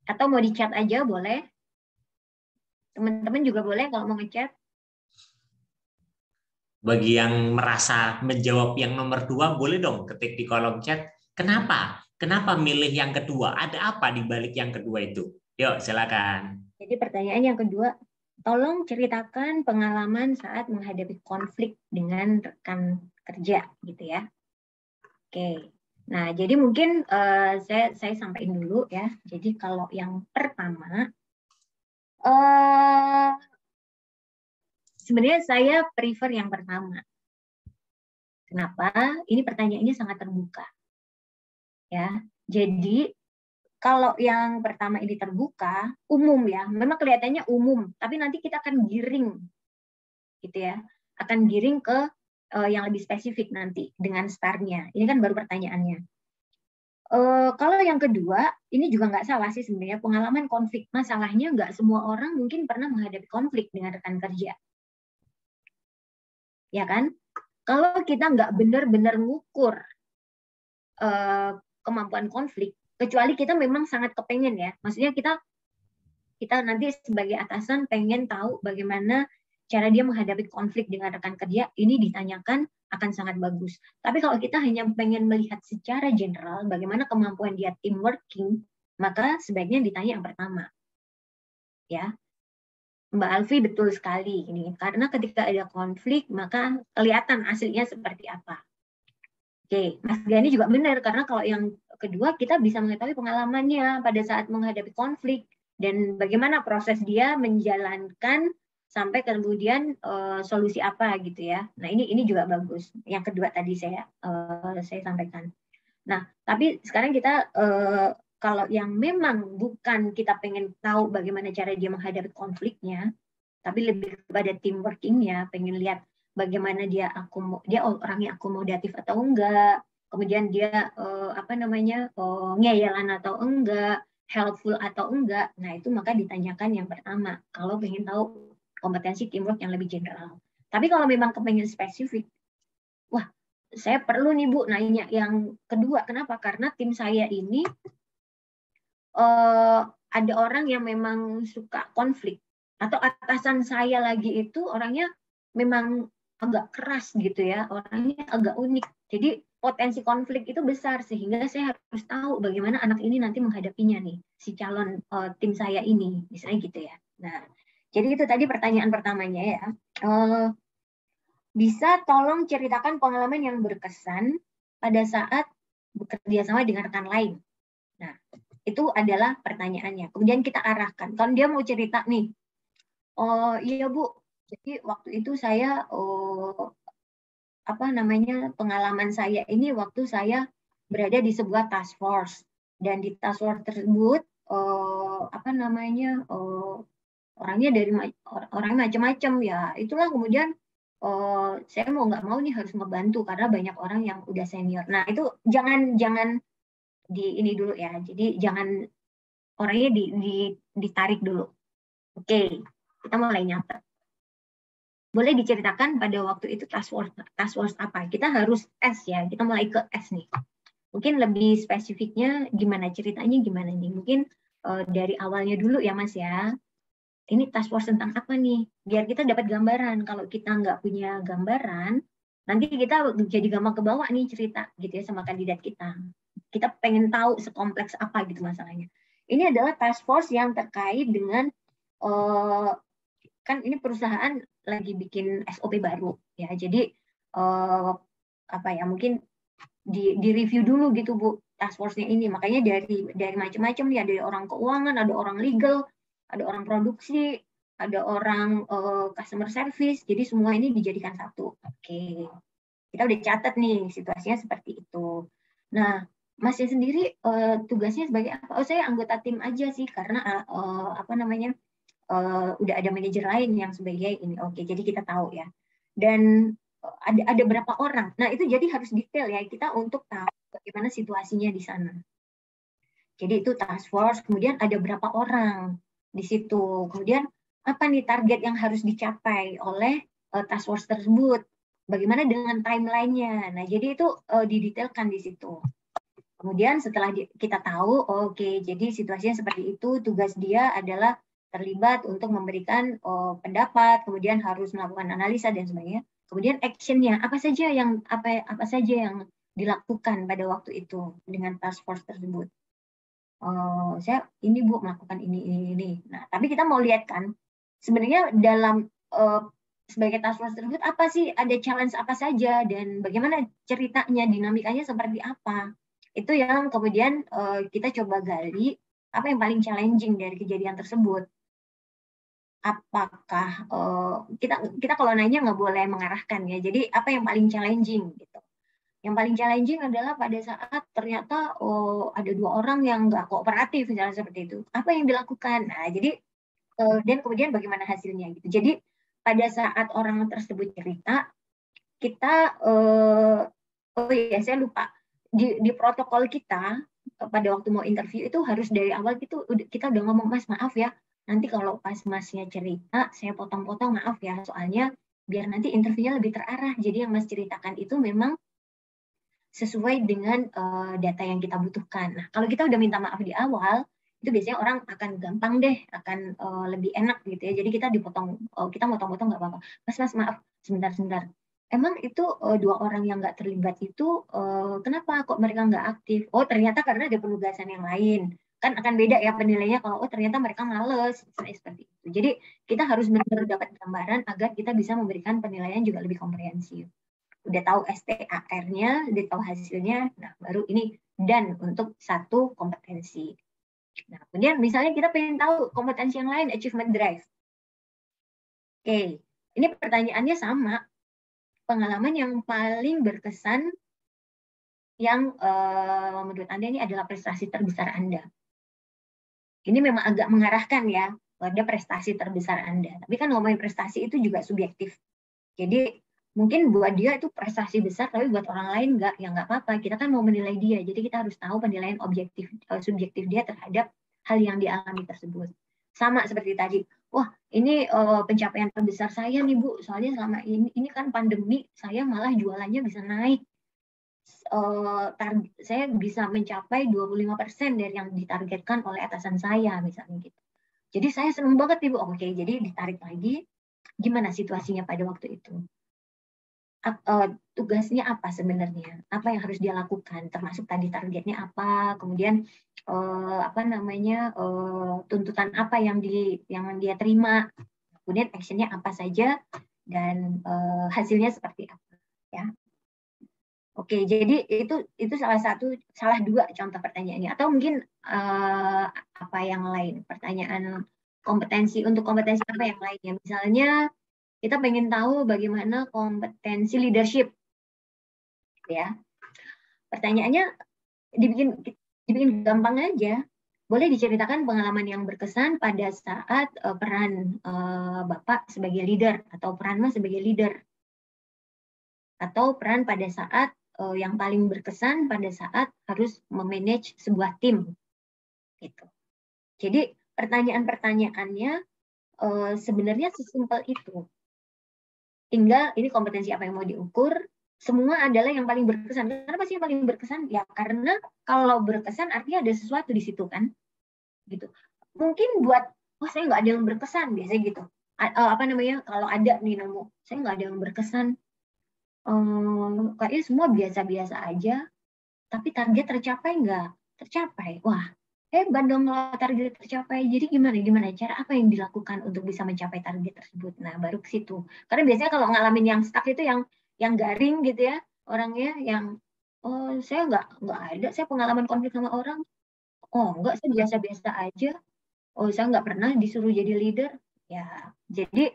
Atau mau di chat aja boleh? Teman-teman juga boleh kalau mau ngechat. Bagi yang merasa menjawab yang nomor 2, boleh dong ketik di kolom chat. Kenapa? Kenapa milih yang kedua? Ada apa di balik yang kedua itu? Yuk, silakan. Jadi pertanyaan yang kedua, tolong ceritakan pengalaman saat menghadapi konflik dengan rekan kerja, gitu ya. Oke. Nah, jadi mungkin saya sampaikan dulu ya. Jadi kalau yang pertama, sebenarnya saya prefer yang pertama. Kenapa? Ini pertanyaannya sangat terbuka. Ya. Jadi kalau yang pertama ini terbuka, umum ya. Memang kelihatannya umum, tapi nanti kita akan giring gitu ya. Akan giring ke yang lebih spesifik nanti dengan star-nya. Ini kan baru pertanyaannya. Kalau yang kedua, ini juga nggak salah sih sebenarnya, pengalaman konflik. Masalahnya nggak semua orang mungkin pernah menghadapi konflik dengan rekan kerja. Ya kan? Kalau kita nggak benar-benar ngukur kemampuan konflik, kecuali kita memang sangat kepengen ya. Maksudnya kita nanti sebagai atasan pengen tahu bagaimana cara dia menghadapi konflik dengan rekan kerja, ini ditanyakan akan sangat bagus. Tapi kalau kita hanya pengen melihat secara general bagaimana kemampuan dia team working, maka sebaiknya ditanya yang pertama. Ya. Mbak Alfi betul sekali ini, karena ketika ada konflik maka kelihatan aslinya seperti apa. Oke, Mas Gani juga benar, karena kalau yang kedua kita bisa mengetahui pengalamannya pada saat menghadapi konflik dan bagaimana proses dia menjalankan sampai kemudian solusi apa gitu ya. Nah ini juga bagus. Yang kedua tadi saya sampaikan. Nah tapi sekarang kita kalau yang memang bukan kita pengen tahu bagaimana cara dia menghadapi konfliknya, tapi lebih kepada team working-nya, pengen lihat bagaimana dia orangnya akomodatif atau enggak, kemudian dia ngeyelan atau enggak, helpful atau enggak. Nah itu maka ditanyakan yang pertama kalau pengen tahu kompetensi teamwork yang lebih general. Tapi kalau memang kepengen spesifik, wah saya perlu nih Bu nanya yang kedua. Kenapa? Karena tim saya ini ada orang yang memang suka konflik, atau atasan saya lagi itu orangnya memang agak keras gitu ya, orangnya agak unik. Jadi potensi konflik itu besar, sehingga saya harus tahu bagaimana anak ini nanti menghadapinya nih, si calon tim saya ini, misalnya gitu ya. Nah, jadi itu tadi pertanyaan pertamanya ya. Bisa tolong ceritakan pengalaman yang berkesan pada saat bekerja sama dengan rekan lain. Nah, itu adalah pertanyaannya. Kemudian kita arahkan. Kalau dia mau cerita nih, oh iya Bu, jadi waktu itu saya pengalaman saya ini waktu saya berada di sebuah task force, dan di task force tersebut orangnya orang macam-macam ya. Itulah kemudian saya mau nggak mau nih harus ngebantu karena banyak orang yang udah senior. Nah itu jangan di ini dulu ya. Jadi jangan orangnya ditarik dulu. Oke, kita mulai nyatet. Boleh diceritakan pada waktu itu task force apa? Kita harus S ya. Kita mulai ke S nih. Mungkin lebih spesifiknya gimana ceritanya gimana nih? Mungkin dari awalnya dulu ya Mas ya. Ini task force tentang apa nih? Biar kita dapat gambaran. Kalau kita nggak punya gambaran, nanti kita jadi gampang ke bawah nih cerita gitu ya sama kandidat kita. Kita pengen tahu sekompleks apa gitu masalahnya. Ini adalah task force yang terkait dengan kan ini perusahaan lagi bikin SOP baru ya. Jadi apa ya mungkin di review dulu gitu Bu task force-nya ini. Makanya dari macam-macam nih, dari orang keuangan, ada orang legal, ada orang produksi, ada orang customer service. Jadi semua ini dijadikan satu. Oke. Kita udah catat nih situasinya seperti itu. Nah, Masnya sendiri tugasnya sebagai apa? Oh, saya anggota tim aja sih karena apa namanya? Udah ada manajer lain yang sebagai ini. Oke, jadi kita tahu ya. Dan ada berapa orang. Nah, itu jadi harus detail ya kita untuk tahu bagaimana situasinya di sana. Jadi itu task force, kemudian ada berapa orang di situ. Kemudian apa nih target yang harus dicapai oleh task force tersebut? Bagaimana dengan timeline-nya? Nah, jadi itu didetailkan di situ. Kemudian setelah kita tahu, oke, jadi situasinya seperti itu, tugas dia adalah terlibat untuk memberikan pendapat, kemudian harus melakukan analisa dan sebagainya. Kemudian actionnya apa saja yang dilakukan pada waktu itu dengan task force tersebut. Saya ini Bu melakukan ini. Nah, tapi kita mau lihat kan sebenarnya dalam sebagai task force tersebut apa sih, ada challenge apa saja dan bagaimana ceritanya, dinamikanya seperti apa. Itu yang kemudian kita coba gali apa yang paling challenging dari kejadian tersebut. Apakah kita kalau nanya nggak boleh mengarahkan ya. Jadi apa yang paling challenging gitu. Yang paling challenging adalah pada saat ternyata ada 2 orang yang nggak kooperatif misalnya seperti itu. Apa yang dilakukan? Nah, jadi dan kemudian bagaimana hasilnya gitu. Jadi pada saat orang tersebut cerita, kita oh ya saya lupa di protokol kita pada waktu mau interview itu harus dari awal kita udah ngomong Mas maaf ya. Nanti kalau pas Masnya cerita, saya potong-potong maaf ya, soalnya biar nanti interviewnya lebih terarah. Jadi yang Mas ceritakan itu memang sesuai dengan data yang kita butuhkan. Nah, kalau kita udah minta maaf di awal, itu biasanya orang akan gampang deh, akan lebih enak gitu ya. Jadi kita kita motong-motong nggak apa-apa. Mas maaf, sebentar. Emang itu 2 orang yang nggak terlibat itu kenapa kok mereka nggak aktif? Oh ternyata karena ada penugasan yang lain. Kan akan beda ya penilaiannya kalau ternyata mereka males, seperti itu. Jadi kita harus benar-benar dapat gambaran agar kita bisa memberikan penilaian juga lebih komprehensif. Udah tahu STAR-nya, udah tahu hasilnya, nah baru ini dan untuk satu kompetensi. Nah, kemudian misalnya kita pengen tahu kompetensi yang lain, achievement drive. Oke, ini pertanyaannya sama. Pengalaman yang paling berkesan yang menurut Anda ini adalah prestasi terbesar Anda. Ini memang agak mengarahkan ya pada prestasi terbesar Anda. Tapi kan ngomongin prestasi itu juga subjektif. Jadi mungkin buat dia itu prestasi besar, tapi buat orang lain nggak, ya nggak apa-apa. Kita kan mau menilai dia, jadi kita harus tahu penilaian subjektif dia terhadap hal yang dialami tersebut. Sama seperti tadi, wah ini pencapaian terbesar saya nih Bu, soalnya selama ini kan pandemi, saya malah jualannya bisa naik. Saya bisa mencapai 25% dari yang ditargetkan oleh atasan saya, misalnya gitu. Jadi saya senang banget nih Bu, oke, jadi ditarik lagi, gimana situasinya pada waktu itu? Tugasnya apa sebenarnya, apa yang harus dia lakukan, termasuk tadi targetnya apa, kemudian tuntutan apa yang dia terima, kemudian actionnya apa saja, dan hasilnya seperti apa ya. Oke, jadi itu salah dua contoh pertanyaannya, atau mungkin apa yang lain, pertanyaan kompetensi apa yang lainnya, misalnya kita pengen tahu bagaimana kompetensi leadership, ya. Pertanyaannya dibikin gampang aja. boleh diceritakan pengalaman yang berkesan pada saat peran Bapak sebagai leader atau peran Mas sebagai leader, atau peran pada saat yang paling berkesan pada saat harus memanage sebuah tim, gitu. Jadi pertanyaan-pertanyaannya sebenarnya sesimpel itu. Tinggal ini kompetensi apa yang mau diukur, semua adalah yang paling berkesan. Kenapa sih yang paling berkesan? Ya karena kalau berkesan artinya ada sesuatu di situ kan, gitu. Mungkin buat, oh saya nggak ada yang berkesan, biasanya gitu. Apa namanya, kalau ada nih nemu, saya nggak ada yang berkesan. Kayaknya semua biasa-biasa aja, tapi target tercapai nggak? Tercapai. Wah, hebat dong kalau target tercapai. Jadi gimana cara apa yang dilakukan untuk bisa mencapai target tersebut? Nah, baru ke situ. Karena biasanya kalau ngalamin yang stuck itu yang garing gitu ya, orangnya yang oh saya nggak ada, saya pengalaman konflik sama orang. Oh enggak, saya biasa-biasa aja. Oh saya nggak pernah disuruh jadi leader. Ya, jadi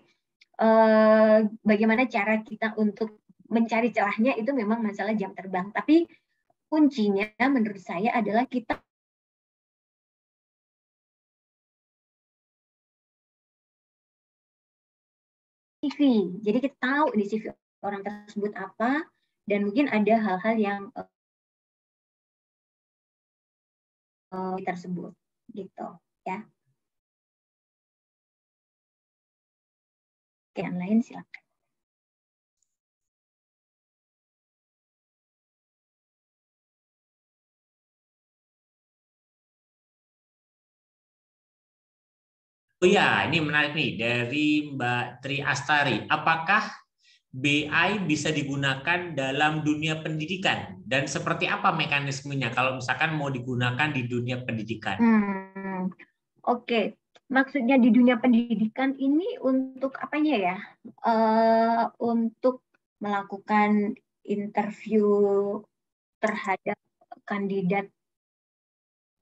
bagaimana cara kita untuk mencari celahnya itu memang masalah jam terbang. Tapi kuncinya menurut saya adalah kita CV. Jadi kita tahu di CV orang tersebut apa, dan mungkin ada hal-hal yang tersebut, gitu ya. Oke, yang lain silakan. Oh ya, ini menarik nih dari Mbak Tri Astari. Apakah BI bisa digunakan dalam dunia pendidikan dan seperti apa mekanismenya kalau misalkan mau digunakan di dunia pendidikan? Oke. Maksudnya di dunia pendidikan ini untuk apanya ya? Untuk melakukan interview terhadap kandidat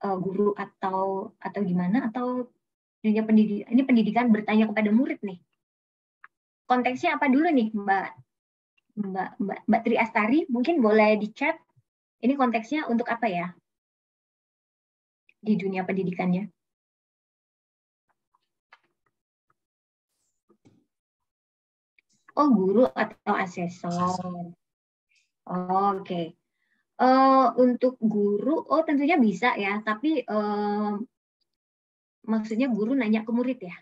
guru atau gimana, atau dunia pendidikan ini pendidikan bertanya kepada murid nih. Konteksnya apa dulu nih Mbak Tri Astari, mungkin boleh di chat. Ini konteksnya untuk apa ya di dunia pendidikannya? Oh, guru atau asesor. Oke. Untuk guru, oh tentunya bisa ya, tapi maksudnya guru nanya ke murid ya?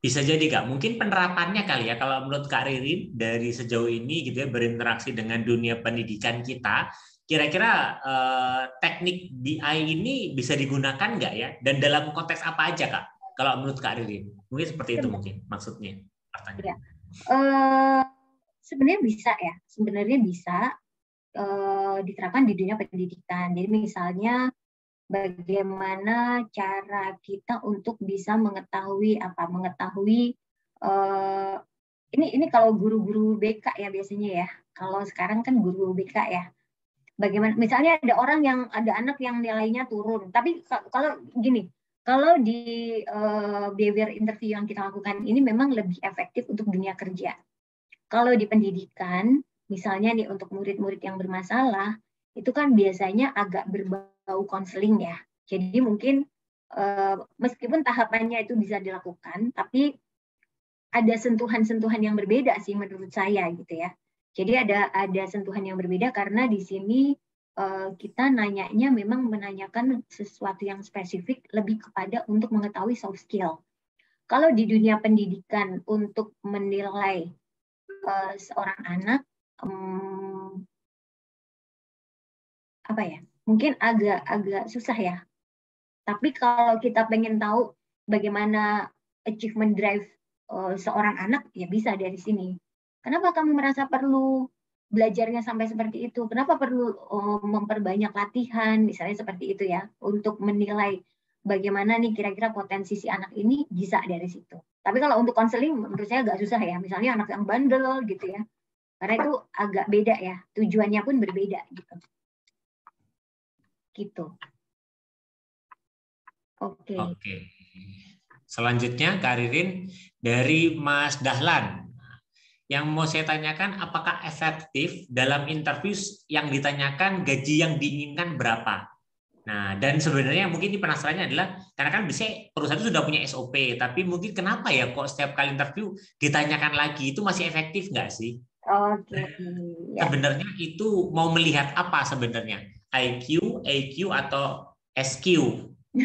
Bisa jadi Kak, mungkin penerapannya kali ya kalau menurut Kak Ririn dari sejauh ini gitu ya berinteraksi dengan dunia pendidikan kita, kira-kira teknik BI ini bisa digunakan nggak ya? Dan dalam konteks apa aja Kak? Kalau menurut Kak Ririn, mungkin seperti itu mungkin maksudnya pertanyaan. Ya. Sebenarnya bisa ya, sebenarnya bisa diterapkan di dunia pendidikan. Jadi misalnya bagaimana cara kita untuk bisa mengetahui ini kalau guru-guru BK ya biasanya ya. Kalau sekarang kan guru BK ya. Bagaimana misalnya ada anak yang nilainya turun, tapi kalau gini, kalau di behavior interview yang kita lakukan ini memang lebih efektif untuk dunia kerja. Kalau di pendidikan, misalnya nih untuk murid-murid yang bermasalah, itu kan biasanya agak berbau konseling ya. Jadi mungkin meskipun tahapannya itu bisa dilakukan, tapi ada sentuhan-sentuhan yang berbeda sih menurut saya gitu ya. Jadi ada sentuhan yang berbeda karena di sini kita nanyanya memang menanyakan sesuatu yang spesifik lebih kepada untuk mengetahui soft skill. Kalau di dunia pendidikan untuk menilai seorang anak apa ya, mungkin agak susah ya. Tapi kalau kita pengen tahu bagaimana achievement drive seorang anak, ya bisa dari sini. Kenapa kamu merasa perlu belajarnya sampai seperti itu? Kenapa perlu memperbanyak latihan, misalnya seperti itu ya, untuk menilai bagaimana nih kira-kira potensi si anak ini, bisa dari situ. Tapi kalau untuk konseling menurut saya agak susah ya, misalnya anak yang bandel gitu ya, karena itu agak beda ya, tujuannya pun berbeda gitu. Gitu. Oke. Selanjutnya Kak Ririn dari Mas Dahlan. yang mau saya tanyakan, apakah efektif dalam interview yang ditanyakan gaji yang diinginkan berapa? Nah, dan sebenarnya mungkin ini penasarannya adalah karena kan bisa perusahaan itu sudah punya SOP, tapi mungkin kenapa ya kok setiap kali interview ditanyakan lagi, itu masih efektif nggak sih? Oke, ya. Sebenarnya itu mau melihat apa sebenarnya? IQ, AQ, atau SQ?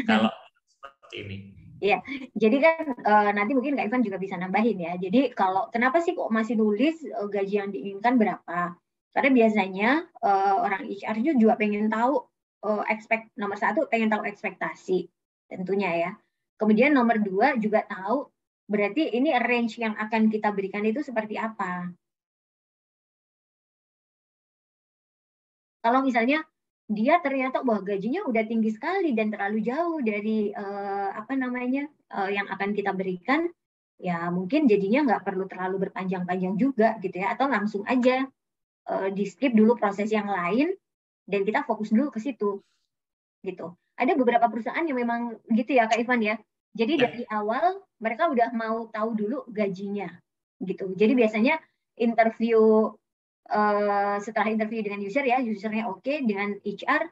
Kalau seperti ini. Iya, jadi kan nanti mungkin Kak Ivan juga bisa nambahin ya. Jadi kalau kenapa sih kok masih nulis gaji yang diinginkan berapa? Karena biasanya orang HR juga pengen tahu nomor satu pengen tahu ekspektasi tentunya ya. Kemudian nomor dua juga tahu berarti ini range yang akan kita berikan itu seperti apa. Kalau misalnya dia ternyata wah gajinya udah tinggi sekali dan terlalu jauh dari yang akan kita berikan, ya mungkin jadinya nggak perlu terlalu berpanjang-panjang juga gitu ya, atau langsung aja di skip dulu proses yang lain dan kita fokus dulu ke situ gitu. Ada beberapa perusahaan yang memang gitu ya Kak Ivan ya. Jadi dari awal mereka udah mau tahu dulu gajinya gitu. Jadi biasanya interview setelah interview dengan user ya, usernya oke, dengan HR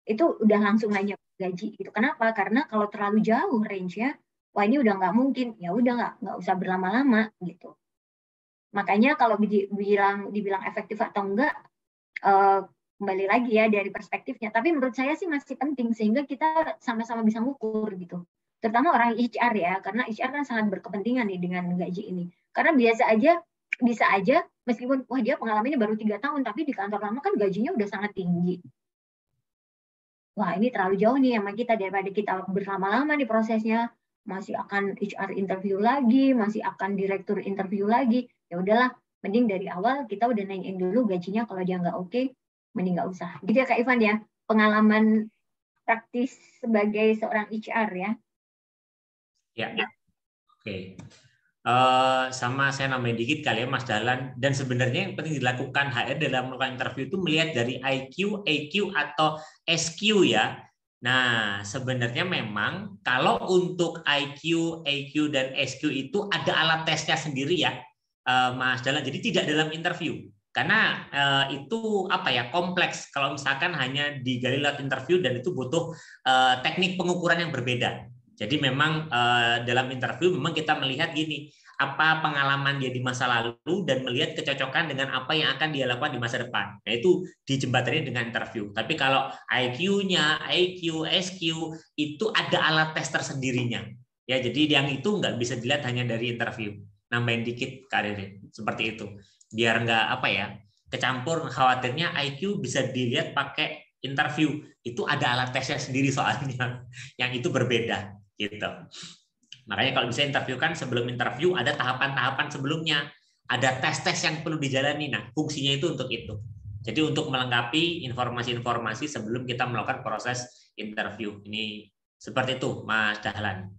itu udah langsung nanya gaji gitu. Kenapa? Karena kalau terlalu jauh range-nya, wah ini udah nggak mungkin, ya udah nggak usah berlama-lama gitu. Makanya kalau dibilang efektif atau enggak, kembali lagi ya dari perspektifnya. Tapi menurut saya sih masih penting sehingga kita sama-sama bisa ngukur gitu. Terutama orang HR ya, karena HR kan sangat berkepentingan nih dengan gaji ini. Karena bisa aja meskipun wah dia pengalamannya baru 3 tahun tapi di kantor lama kan gajinya udah sangat tinggi. Wah ini terlalu jauh nih sama kita, daripada kita berlama-lama nih prosesnya, masih akan HR interview lagi, masih akan direktur interview lagi. Ya udahlah, mending dari awal kita udah nanyain dulu gajinya, kalau dia nggak oke, mending nggak usah. Gitu ya Kak Ivan ya, pengalaman praktis sebagai seorang HR ya. Ya, oke. Sama saya nambahin dikit kali ya Mas Dahlan, dan sebenarnya yang penting dilakukan HR dalam melakukan interview itu melihat dari IQ, AQ, atau SQ ya. Nah, sebenarnya memang kalau untuk IQ, AQ, dan SQ itu ada alat tesnya sendiri ya Mas Dahlan, jadi tidak dalam interview. Karena itu apa ya, kompleks kalau misalkan hanya digali lewat interview, dan itu butuh teknik pengukuran yang berbeda. Jadi memang dalam interview memang kita melihat gini, apa pengalaman dia di masa lalu dan melihat kecocokan dengan apa yang akan dia lakukan di masa depan. Nah itu dijembatani dengan interview. Tapi kalau IQ-nya, IQ, SQ itu ada alat tes tersendirinya. Ya jadi yang itu nggak bisa dilihat hanya dari interview. Nambahin dikit karirnya seperti itu. Biar nggak apa ya kecampur, khawatirnya IQ bisa dilihat pakai interview. Itu ada alat tesnya sendiri soalnya. Yang itu berbeda. Gitu. Makanya kalau bisa interview kan sebelum interview ada tahapan-tahapan sebelumnya, ada tes-tes yang perlu dijalani. Nah, fungsinya itu untuk itu. Jadi untuk melengkapi informasi-informasi sebelum kita melakukan proses interview. Ini seperti itu, Mas Dahlan.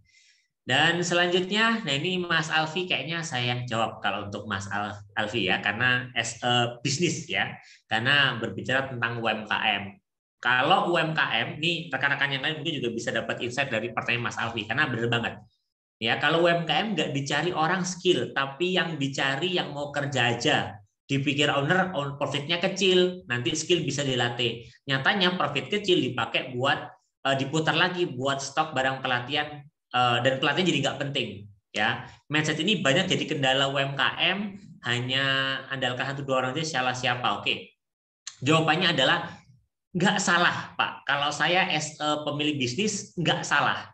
Dan selanjutnya, nah ini Mas Alfi kayaknya saya yang jawab kalau untuk Mas Alfi ya, karena as a business ya, karena berbicara tentang UMKM. Kalau UMKM, nih rekan-rekan yang lain mungkin juga bisa dapat insight dari pertanyaan Mas Alfi, karena benar banget. Ya, kalau UMKM nggak dicari orang skill, tapi yang dicari yang mau kerja aja. Dipikir owner, profitnya kecil, nanti skill bisa dilatih. Nyatanya profit kecil dipakai buat diputar lagi buat stok barang pelatihan, dan pelatihan jadi nggak penting. Ya, mindset ini banyak jadi kendala UMKM, hanya andalkan 1-2 orang aja, salah siapa? Oke, jawabannya adalah nggak salah, Pak. Kalau saya pemilik bisnis nggak salah.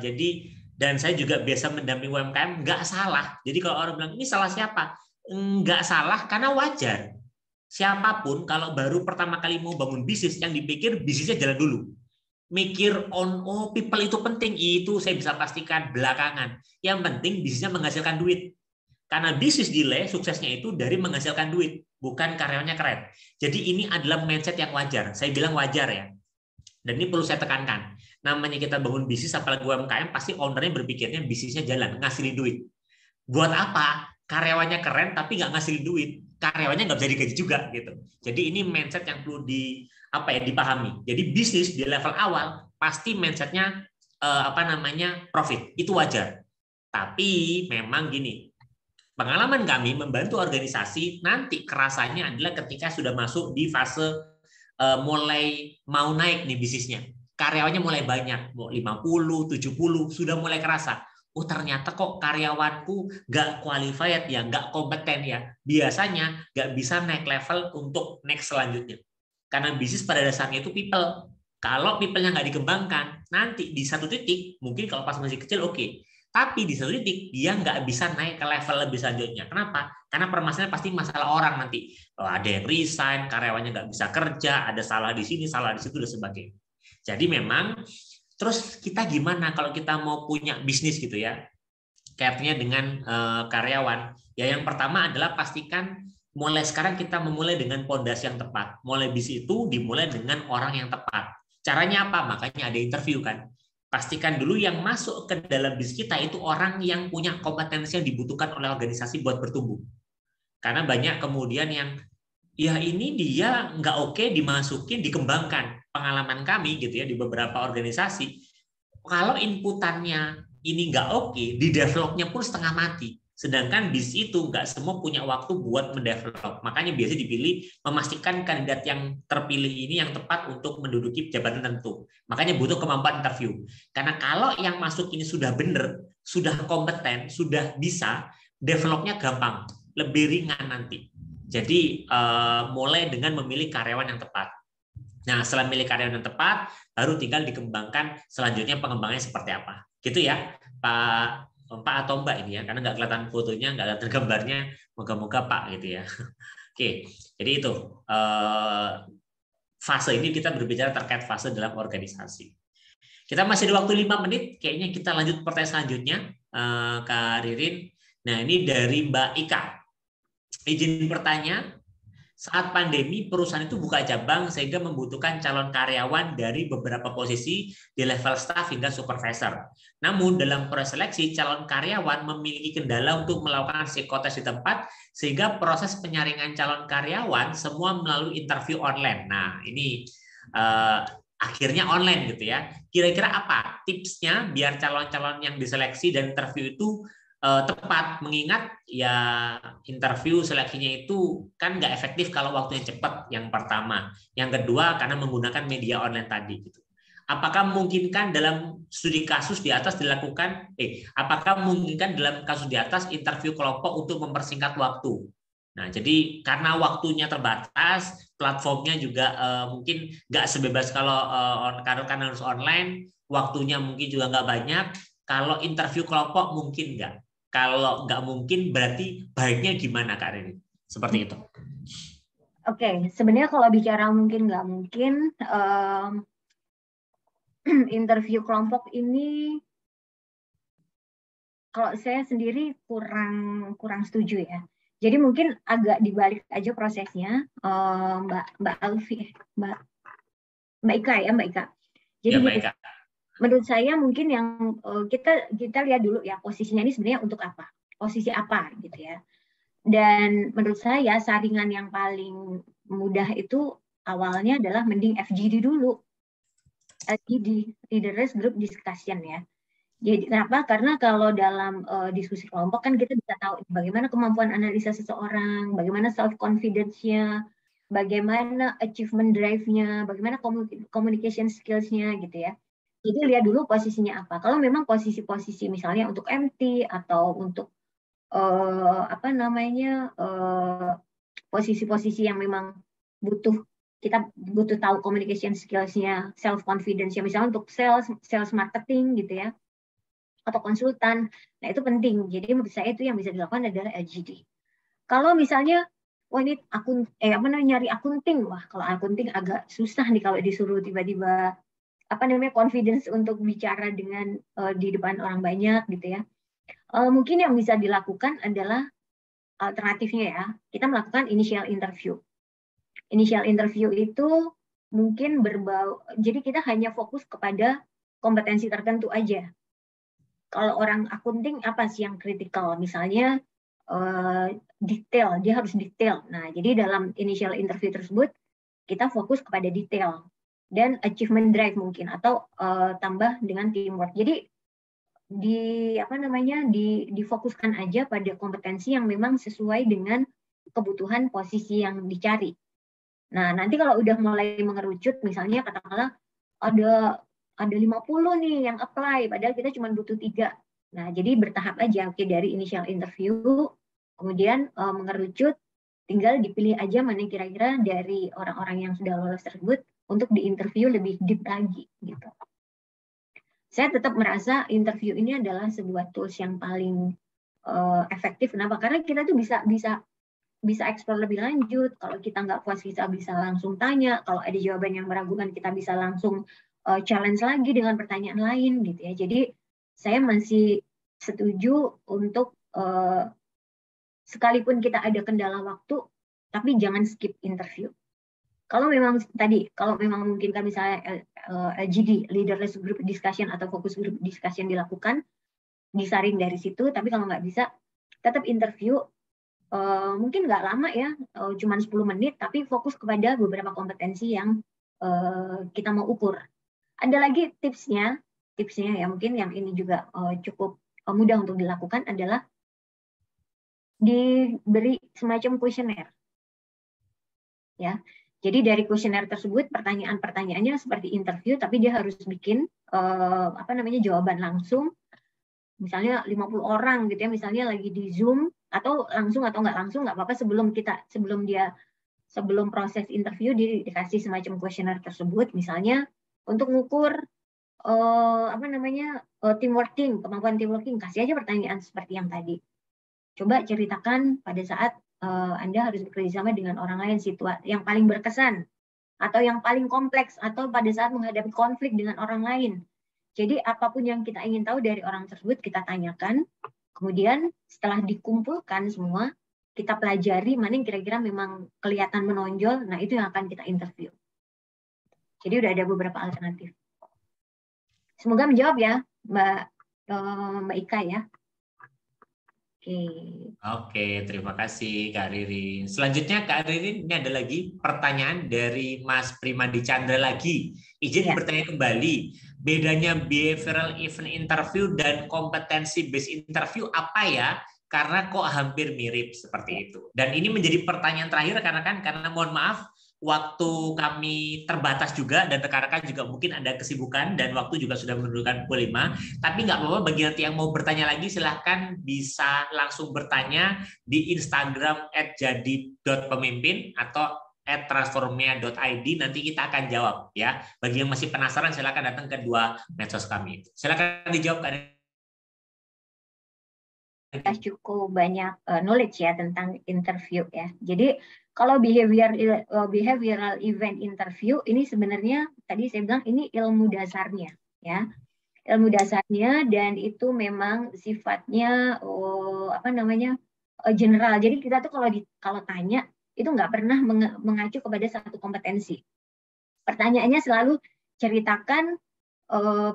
Jadi dan saya juga biasa mendampingi UMKM, nggak salah. Jadi kalau orang bilang ini salah siapa? Nggak salah karena wajar. Siapapun kalau baru pertama kali mau bangun bisnis, yang dipikir bisnisnya jalan dulu. Mikir people itu penting, itu saya bisa pastikan belakangan. Yang penting bisnisnya menghasilkan duit. Karena bisnis delay suksesnya itu dari menghasilkan duit, bukan karyawannya keren. Jadi ini adalah mindset yang wajar. Saya bilang wajar ya. Dan ini perlu saya tekankan. Namanya kita bangun bisnis, apalagi UMKM, pasti ownernya berpikirnya bisnisnya jalan, ngasilin duit. Buat apa? Karyawannya keren tapi nggak ngasilin duit. Karyawannya nggak bisa digaji juga gitu. Jadi ini mindset yang perlu dipahami. Jadi bisnis di level awal pasti mindsetnya profit. Itu wajar. Tapi memang gini, Pengalaman kami membantu organisasi nanti kerasanya adalah ketika sudah masuk di fase mulai mau naik nih bisnisnya. Karyawannya mulai banyak, mau 50, 70, sudah mulai kerasa. Oh ternyata kok karyawanku nggak qualified ya, nggak kompeten ya. Biasanya nggak bisa naik level untuk next selanjutnya. Karena bisnis pada dasarnya itu people. Kalau people-nya nggak dikembangkan, nanti di satu titik, mungkin kalau pas masih kecil oke. Tapi di satu titik dia nggak bisa naik ke level lebih selanjutnya. Kenapa? Karena permasalahannya pasti masalah orang nanti. Ada yang resign, karyawannya nggak bisa kerja, ada salah di sini, salah di situ, dan sebagainya. Jadi memang, terus kita gimana kalau kita mau punya bisnis gitu ya, kaitannya dengan karyawan. Ya yang pertama adalah pastikan mulai sekarang kita memulai dengan pondasi yang tepat. Mulai bisnis itu dimulai dengan orang yang tepat. Caranya apa? Makanya ada interview kan. Pastikan dulu yang masuk ke dalam bisnis kita itu orang yang punya kompetensi yang dibutuhkan oleh organisasi buat bertumbuh. Karena banyak kemudian yang ya ini dia nggak oke dimasukin, dikembangkan. Pengalaman kami gitu ya di beberapa organisasi, kalau inputannya ini nggak oke, di developnya pun setengah mati. Sedangkan bisnis itu nggak semua punya waktu buat mendevelop. Makanya biasanya dipilih memastikan kandidat yang terpilih ini yang tepat untuk menduduki jabatan tertentu. Makanya butuh kemampuan interview. Karena kalau yang masuk ini sudah benar, sudah kompeten, sudah bisa, developnya gampang, lebih ringan nanti. Jadi mulai dengan memilih karyawan yang tepat. Nah, setelah memilih karyawan yang tepat, baru tinggal dikembangkan selanjutnya pengembangannya seperti apa. Gitu ya, Pak atau Mbak ini ya, karena nggak kelihatan fotonya, nggak kelihatan gambarnya, moga-moga Pak gitu ya. Oke, jadi itu fase ini kita berbicara terkait fase dalam organisasi. Kita masih ada waktu 5 menit, kayaknya kita lanjut pertanyaan selanjutnya, Kak Ririn. Nah, ini dari Mbak Ika. Izin bertanya, saat pandemi, perusahaan itu buka cabang sehingga membutuhkan calon karyawan dari beberapa posisi di level staff hingga supervisor. Namun dalam proses seleksi, calon karyawan memiliki kendala untuk melakukan psikotes di tempat, sehingga proses penyaringan calon karyawan semua melalui interview online. Nah, ini akhirnya online gitu ya. Kira-kira apa tipsnya biar calon-calon yang diseleksi dan interview itu tepat, mengingat ya interview seleksinya itu kan nggak efektif kalau waktunya cepat, yang pertama. Yang kedua karena menggunakan media online tadi gitu. Apakah memungkinkan dalam studi kasus di atas dilakukan apakah memungkinkan dalam kasus di atas interview kelompok untuk mempersingkat waktu? Nah, jadi karena waktunya terbatas, platformnya juga mungkin nggak sebebas kalau karena harus online, waktunya mungkin juga nggak banyak. Kalau interview kelompok mungkin nggak. Kalau nggak mungkin, berarti baiknya gimana, Kak Rini? Seperti itu. Oke, sebenarnya kalau bicara mungkin nggak mungkin, interview kelompok ini, kalau saya sendiri kurang setuju ya. Jadi mungkin agak dibalik aja prosesnya, Mbak Alfi, Mbak Ika ya, Mbak Ika. Jadi ya, Mbak Ika. Menurut saya mungkin yang kita lihat dulu ya posisinya ini sebenarnya untuk apa, posisi apa gitu ya. Dan menurut saya saringan yang paling mudah itu awalnya adalah mending FGD dulu, FGD, Leaders Group Discussion ya. Jadi kenapa? Karena kalau dalam diskusi kelompok kan kita bisa tahu bagaimana kemampuan analisa seseorang, bagaimana self confidence-nya, bagaimana achievement drive-nya, bagaimana communication skills-nya gitu ya. Jadi lihat dulu posisinya apa. Kalau memang posisi-posisi misalnya untuk MT atau untuk posisi-posisi yang memang kita butuh tahu communication skills-nya, self confidence-nya, misalnya untuk sales marketing gitu ya, atau konsultan. Nah itu penting. Jadi menurut saya itu yang bisa dilakukan adalah LGD. Kalau misalnya ini nyari akunting, wah kalau akunting agak susah nih kalau disuruh tiba-tiba confidence untuk bicara dengan di depan orang banyak gitu ya. Mungkin yang bisa dilakukan adalah alternatifnya ya, kita melakukan initial interview. Initial interview itu mungkin jadi kita hanya fokus kepada kompetensi tertentu aja. Kalau orang akunting apa sih yang kritikal? Misalnya detail, dia harus detail. Nah, jadi dalam initial interview tersebut kita fokus kepada detail dan achievement drive mungkin, atau tambah dengan teamwork. Jadi difokuskan aja pada kompetensi yang memang sesuai dengan kebutuhan posisi yang dicari. Nah, nanti kalau udah mulai mengerucut, misalnya katakanlah ada 50 nih yang apply, padahal kita cuma butuh 3. Nah, jadi bertahap aja. Oke, dari initial interview, kemudian mengerucut, tinggal dipilih aja mana kira-kira dari orang-orang yang sudah lolos tersebut untuk diinterview lebih deep lagi gitu. Saya tetap merasa interview ini adalah sebuah tools yang paling efektif. Kenapa? Karena kita tuh bisa eksplor lebih lanjut. Kalau kita nggak puas, kita bisa langsung tanya. Kalau ada jawaban yang meragukan, kita bisa langsung challenge lagi dengan pertanyaan lain gitu ya. Jadi saya masih setuju untuk sekalipun kita ada kendala waktu, tapi jangan skip interview. Kalau memang memungkinkan misalnya LGD, Leaderless Group Discussion atau Focus Group Discussion dilakukan, disaring dari situ, tapi kalau nggak bisa, tetap interview. Mungkin nggak lama ya, cuma 10 menit, tapi fokus kepada beberapa kompetensi yang kita mau ukur. Ada lagi tipsnya ya, mungkin yang ini juga cukup mudah untuk dilakukan adalah diberi semacam kuesioner. Ya. Jadi dari kuesioner tersebut pertanyaan-pertanyaannya seperti interview, tapi dia harus bikin jawaban langsung. Misalnya 50 orang gitu ya, misalnya lagi di Zoom, atau langsung atau nggak langsung nggak apa-apa, sebelum proses interview dikasih semacam kuesioner tersebut, misalnya untuk mengukur kemampuan teamworking, kasih aja pertanyaan seperti yang tadi. Coba ceritakan pada saat Anda harus bekerja sama dengan orang lain, situasi yang paling berkesan atau yang paling kompleks, atau pada saat menghadapi konflik dengan orang lain. Jadi apapun yang kita ingin tahu dari orang tersebut kita tanyakan, kemudian setelah dikumpulkan semua, kita pelajari mana yang kira-kira memang kelihatan menonjol, nah itu yang akan kita interview. Jadi udah ada beberapa alternatif. Semoga menjawab ya, Mbak Ika ya. Oke, terima kasih Kak Ririn. Selanjutnya Kak Ririn, ini ada lagi pertanyaan dari Mas Primadi Chandra lagi. Izin bertanya kembali, bedanya behavioral event interview dan competency based interview apa ya? Karena kok hampir mirip seperti itu. Dan ini menjadi pertanyaan terakhir karena mohon maaf, waktu kami terbatas juga dan rekan-rekan juga mungkin ada kesibukan dan waktu juga sudah menunjukkan pukul 5. Tapi nggak apa-apa, bagi nanti yang mau bertanya lagi silahkan bisa langsung bertanya di Instagram @jadi.pemimpin atau @transformia.id, nanti kita akan jawab ya. Bagi yang masih penasaran silahkan datang ke 2 medsos kami. Silahkan dijawab Kak. Cukup banyak knowledge ya tentang interview ya. Jadi kalau behavioral event interview ini sebenarnya tadi saya bilang ini ilmu dasarnya ya. Ilmu dasarnya, dan itu memang sifatnya general. Jadi kita tuh kalau tanya itu nggak pernah mengacu kepada satu kompetensi. Pertanyaannya selalu ceritakan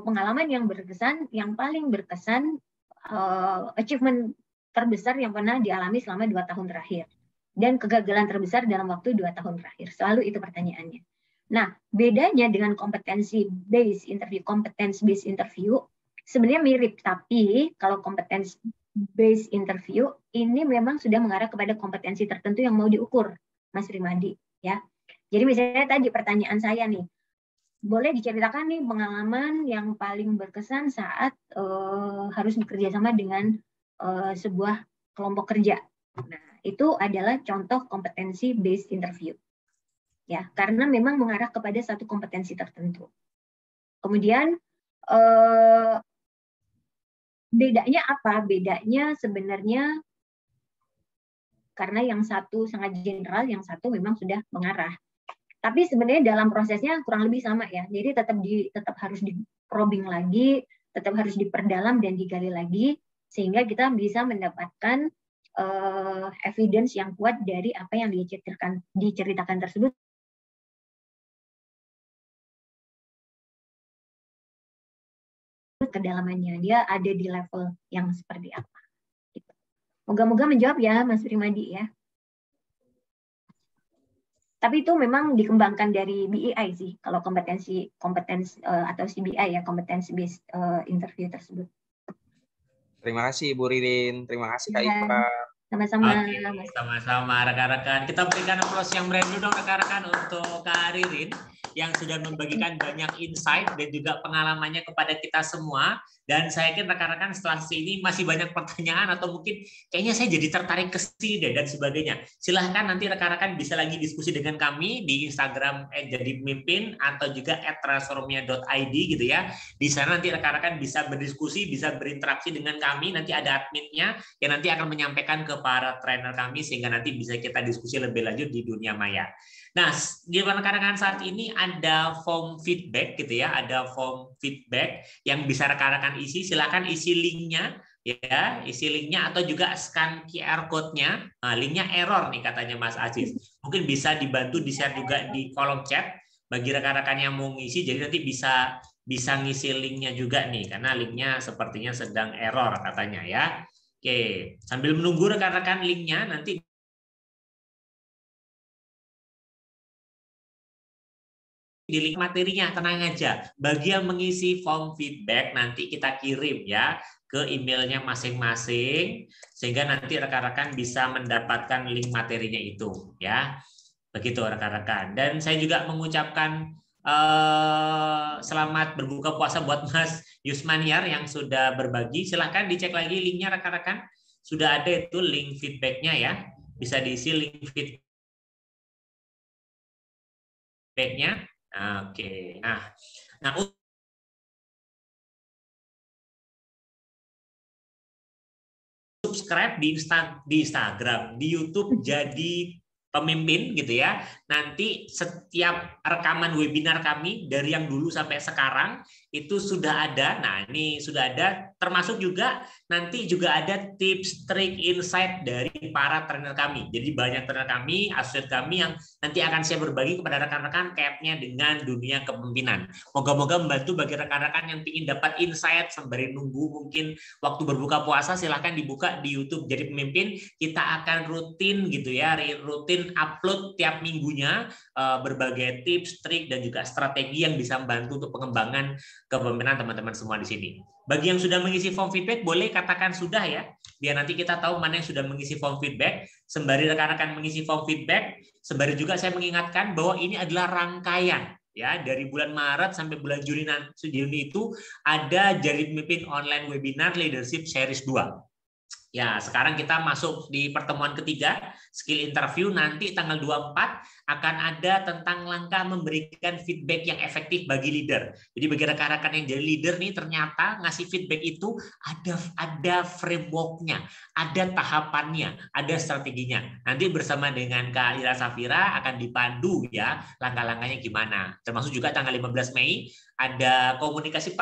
pengalaman yang berkesan, yang paling berkesan, achievement terbesar yang pernah dialami selama 2 tahun terakhir, dan kegagalan terbesar dalam waktu 2 tahun terakhir. Selalu itu pertanyaannya. Nah, bedanya dengan competence based interview sebenarnya mirip, tapi kalau competence based interview ini memang sudah mengarah kepada kompetensi tertentu yang mau diukur, Mas Primadi ya. Jadi misalnya tadi pertanyaan saya nih, boleh diceritakan nih pengalaman yang paling berkesan saat harus bekerja sama dengan sebuah kelompok kerja. Nah, itu adalah contoh kompetensi based interview. Ya, karena memang mengarah kepada satu kompetensi tertentu. Kemudian bedanya apa? Bedanya sebenarnya karena yang satu sangat general, yang satu memang sudah mengarah. Tapi sebenarnya dalam prosesnya kurang lebih sama ya. Jadi tetap harus di-probing lagi, tetap harus diperdalam dan digali lagi, sehingga kita bisa mendapatkan evidence yang kuat dari apa yang diceritakan tersebut. Kedalamannya, dia ada di level yang seperti apa. Moga-moga menjawab ya Mas Primadi ya. Tapi itu memang dikembangkan dari BEI sih, kalau kompetensi atau CBI ya, competency based interview tersebut. Terima kasih Bu Ririn, terima kasih Kak Ya, Ivan. sama-sama. Oke, sama-sama rekan-rekan. Kita berikan aplaus yang meriah dulu dong rekan-rekan untuk Kak Ririn yang sudah membagikan banyak insight dan juga pengalamannya kepada kita semua. Dan saya yakin rekan-rekan setelah sini masih banyak pertanyaan atau mungkin kayaknya saya jadi tertarik ke sini deh dan sebagainya. Silahkan nanti rekan-rekan bisa lagi diskusi dengan kami di Instagram @jadipemimpin atau juga @transformia.id gitu ya. Di sana nanti rekan-rekan bisa berdiskusi, bisa berinteraksi dengan kami. Nanti ada adminnya yang nanti akan menyampaikan ke para trainer kami sehingga nanti bisa kita diskusi lebih lanjut di dunia maya. Nah, gimana rekan-rekan saat ini ada form feedback gitu ya, ada form feedback yang bisa rekan-rekan isi. Silakan isi linknya ya, isi linknya atau juga scan QR code-nya. Nah, linknya error nih katanya Mas Aziz. Mungkin bisa dibantu di-share juga di kolom chat bagi rekan-rekan yang mau ngisi. Jadi nanti bisa ngisi linknya juga nih karena linknya sepertinya sedang error katanya ya. Oke, sambil menunggu rekan-rekan linknya nanti di link materinya, tenang aja. Bagi yang mengisi form feedback nanti kita kirim ya ke emailnya masing-masing sehingga nanti rekan-rekan bisa mendapatkan link materinya itu ya. Begitu rekan-rekan. Dan saya juga mengucapkan selamat berbuka puasa buat Mas Yusmaniar yang sudah berbagi. Silahkan dicek lagi linknya rekan-rekan. Sudah ada itu link feedbacknya ya. Bisa diisi link feedbacknya. Oke. Nah, subscribe di Instagram, di YouTube jadi pemimpin gitu ya. Nanti setiap rekaman webinar kami dari yang dulu sampai sekarang itu sudah ada. Nah, ini sudah ada termasuk juga nanti juga ada tips, trik, insight dari para trainer kami. Jadi banyak trainer kami, asosiat kami yang nanti akan saya berbagi kepada rekan-rekan kaitannya dengan dunia kepemimpinan. Moga-moga membantu bagi rekan-rekan yang ingin dapat insight sembari nunggu mungkin waktu berbuka puasa, silahkan dibuka di YouTube Jadi Pemimpin. Kita akan rutin gitu ya, rutin upload tiap minggunya berbagai tips, trik dan juga strategi yang bisa membantu untuk pengembangan kepemimpinan teman-teman semua di sini. Bagi yang sudah mengisi form feedback boleh katakan sudah ya, biar nanti kita tahu mana yang sudah mengisi form feedback. Sembari rekan-rekan mengisi form feedback, sembari juga saya mengingatkan bahwa ini adalah rangkaian ya, dari bulan Maret sampai bulan Juni itu ada Jadi Pemimpin Online Webinar Leadership Series 2. Ya, sekarang kita masuk di pertemuan ketiga, skill interview. Nanti tanggal 24 akan ada tentang langkah memberikan feedback yang efektif bagi leader. Jadi bagi rekan-rekan yang jadi leader nih, ternyata ngasih feedback itu ada framework-nya, ada tahapannya, ada strateginya. Nanti bersama dengan Kak Ira Safira akan dipandu ya langkah-langkahnya gimana. Termasuk juga tanggal 15 Mei ada komunikasi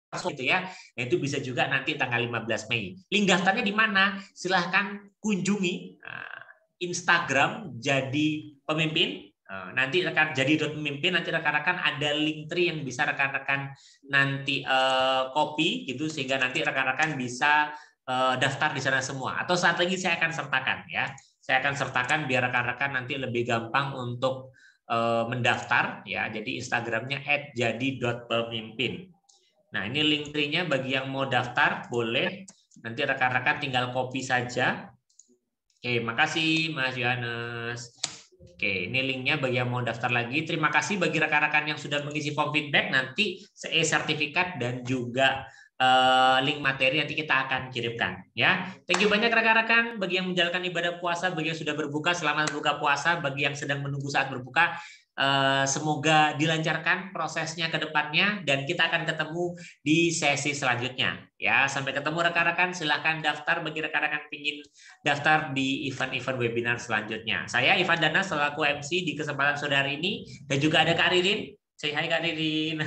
gitu ya. Nah, itu bisa juga nanti tanggal 15 Mei. Link daftarnya di mana? Silahkan kunjungi Instagram Jadi Pemimpin. Nanti rekan jadi pemimpin, nanti rekan-rekan ada link tree yang bisa rekan-rekan nanti copy gitu sehingga nanti rekan-rekan bisa daftar di sana semua. Atau saat lagi saya akan sertakan ya. Saya akan sertakan biar rekan-rekan nanti lebih gampang untuk mendaftar ya. Jadi Instagramnya @jadi.pemimpin. Nah, ini link tree-nya bagi yang mau daftar, boleh. Nanti rekan-rekan tinggal copy saja. Oke, makasih Mas Yohanes. Oke, ini linknya bagi yang mau daftar lagi. Terima kasih bagi rekan-rekan yang sudah mengisi form feedback. Nanti sertifikat dan juga link materi nanti kita akan kirimkan. Ya, thank you banyak rekan-rekan. Bagi yang menjalankan ibadah puasa, bagi yang sudah berbuka, selamat berbuka puasa. Bagi yang sedang menunggu saat berbuka, semoga dilancarkan prosesnya ke depannya dan kita akan ketemu di sesi selanjutnya ya. Sampai ketemu rekan-rekan, silakan daftar bagi rekan-rekan ingin daftar di event-event webinar selanjutnya. Saya Ivan Dana selaku MC di kesempatan sore hari ini dan juga ada Kak Ririn. Say hi Kak Ririn.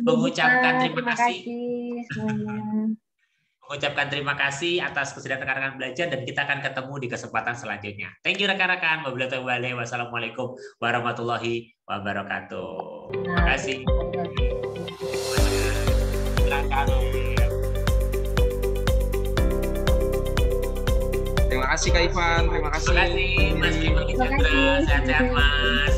Mengucapkan terima kasih semuanya. Mengucapkan terima kasih atas kesediaan rekan-rekan belajar dan kita akan ketemu di kesempatan selanjutnya. Thank you rekan-rekan. Wassalamualaikum warahmatullahi wabarakatuh. Terima kasih. Terima kasih Kak Ivan. Terima kasih. Terima kasih Mas Prima. Sehat-sehat Mas.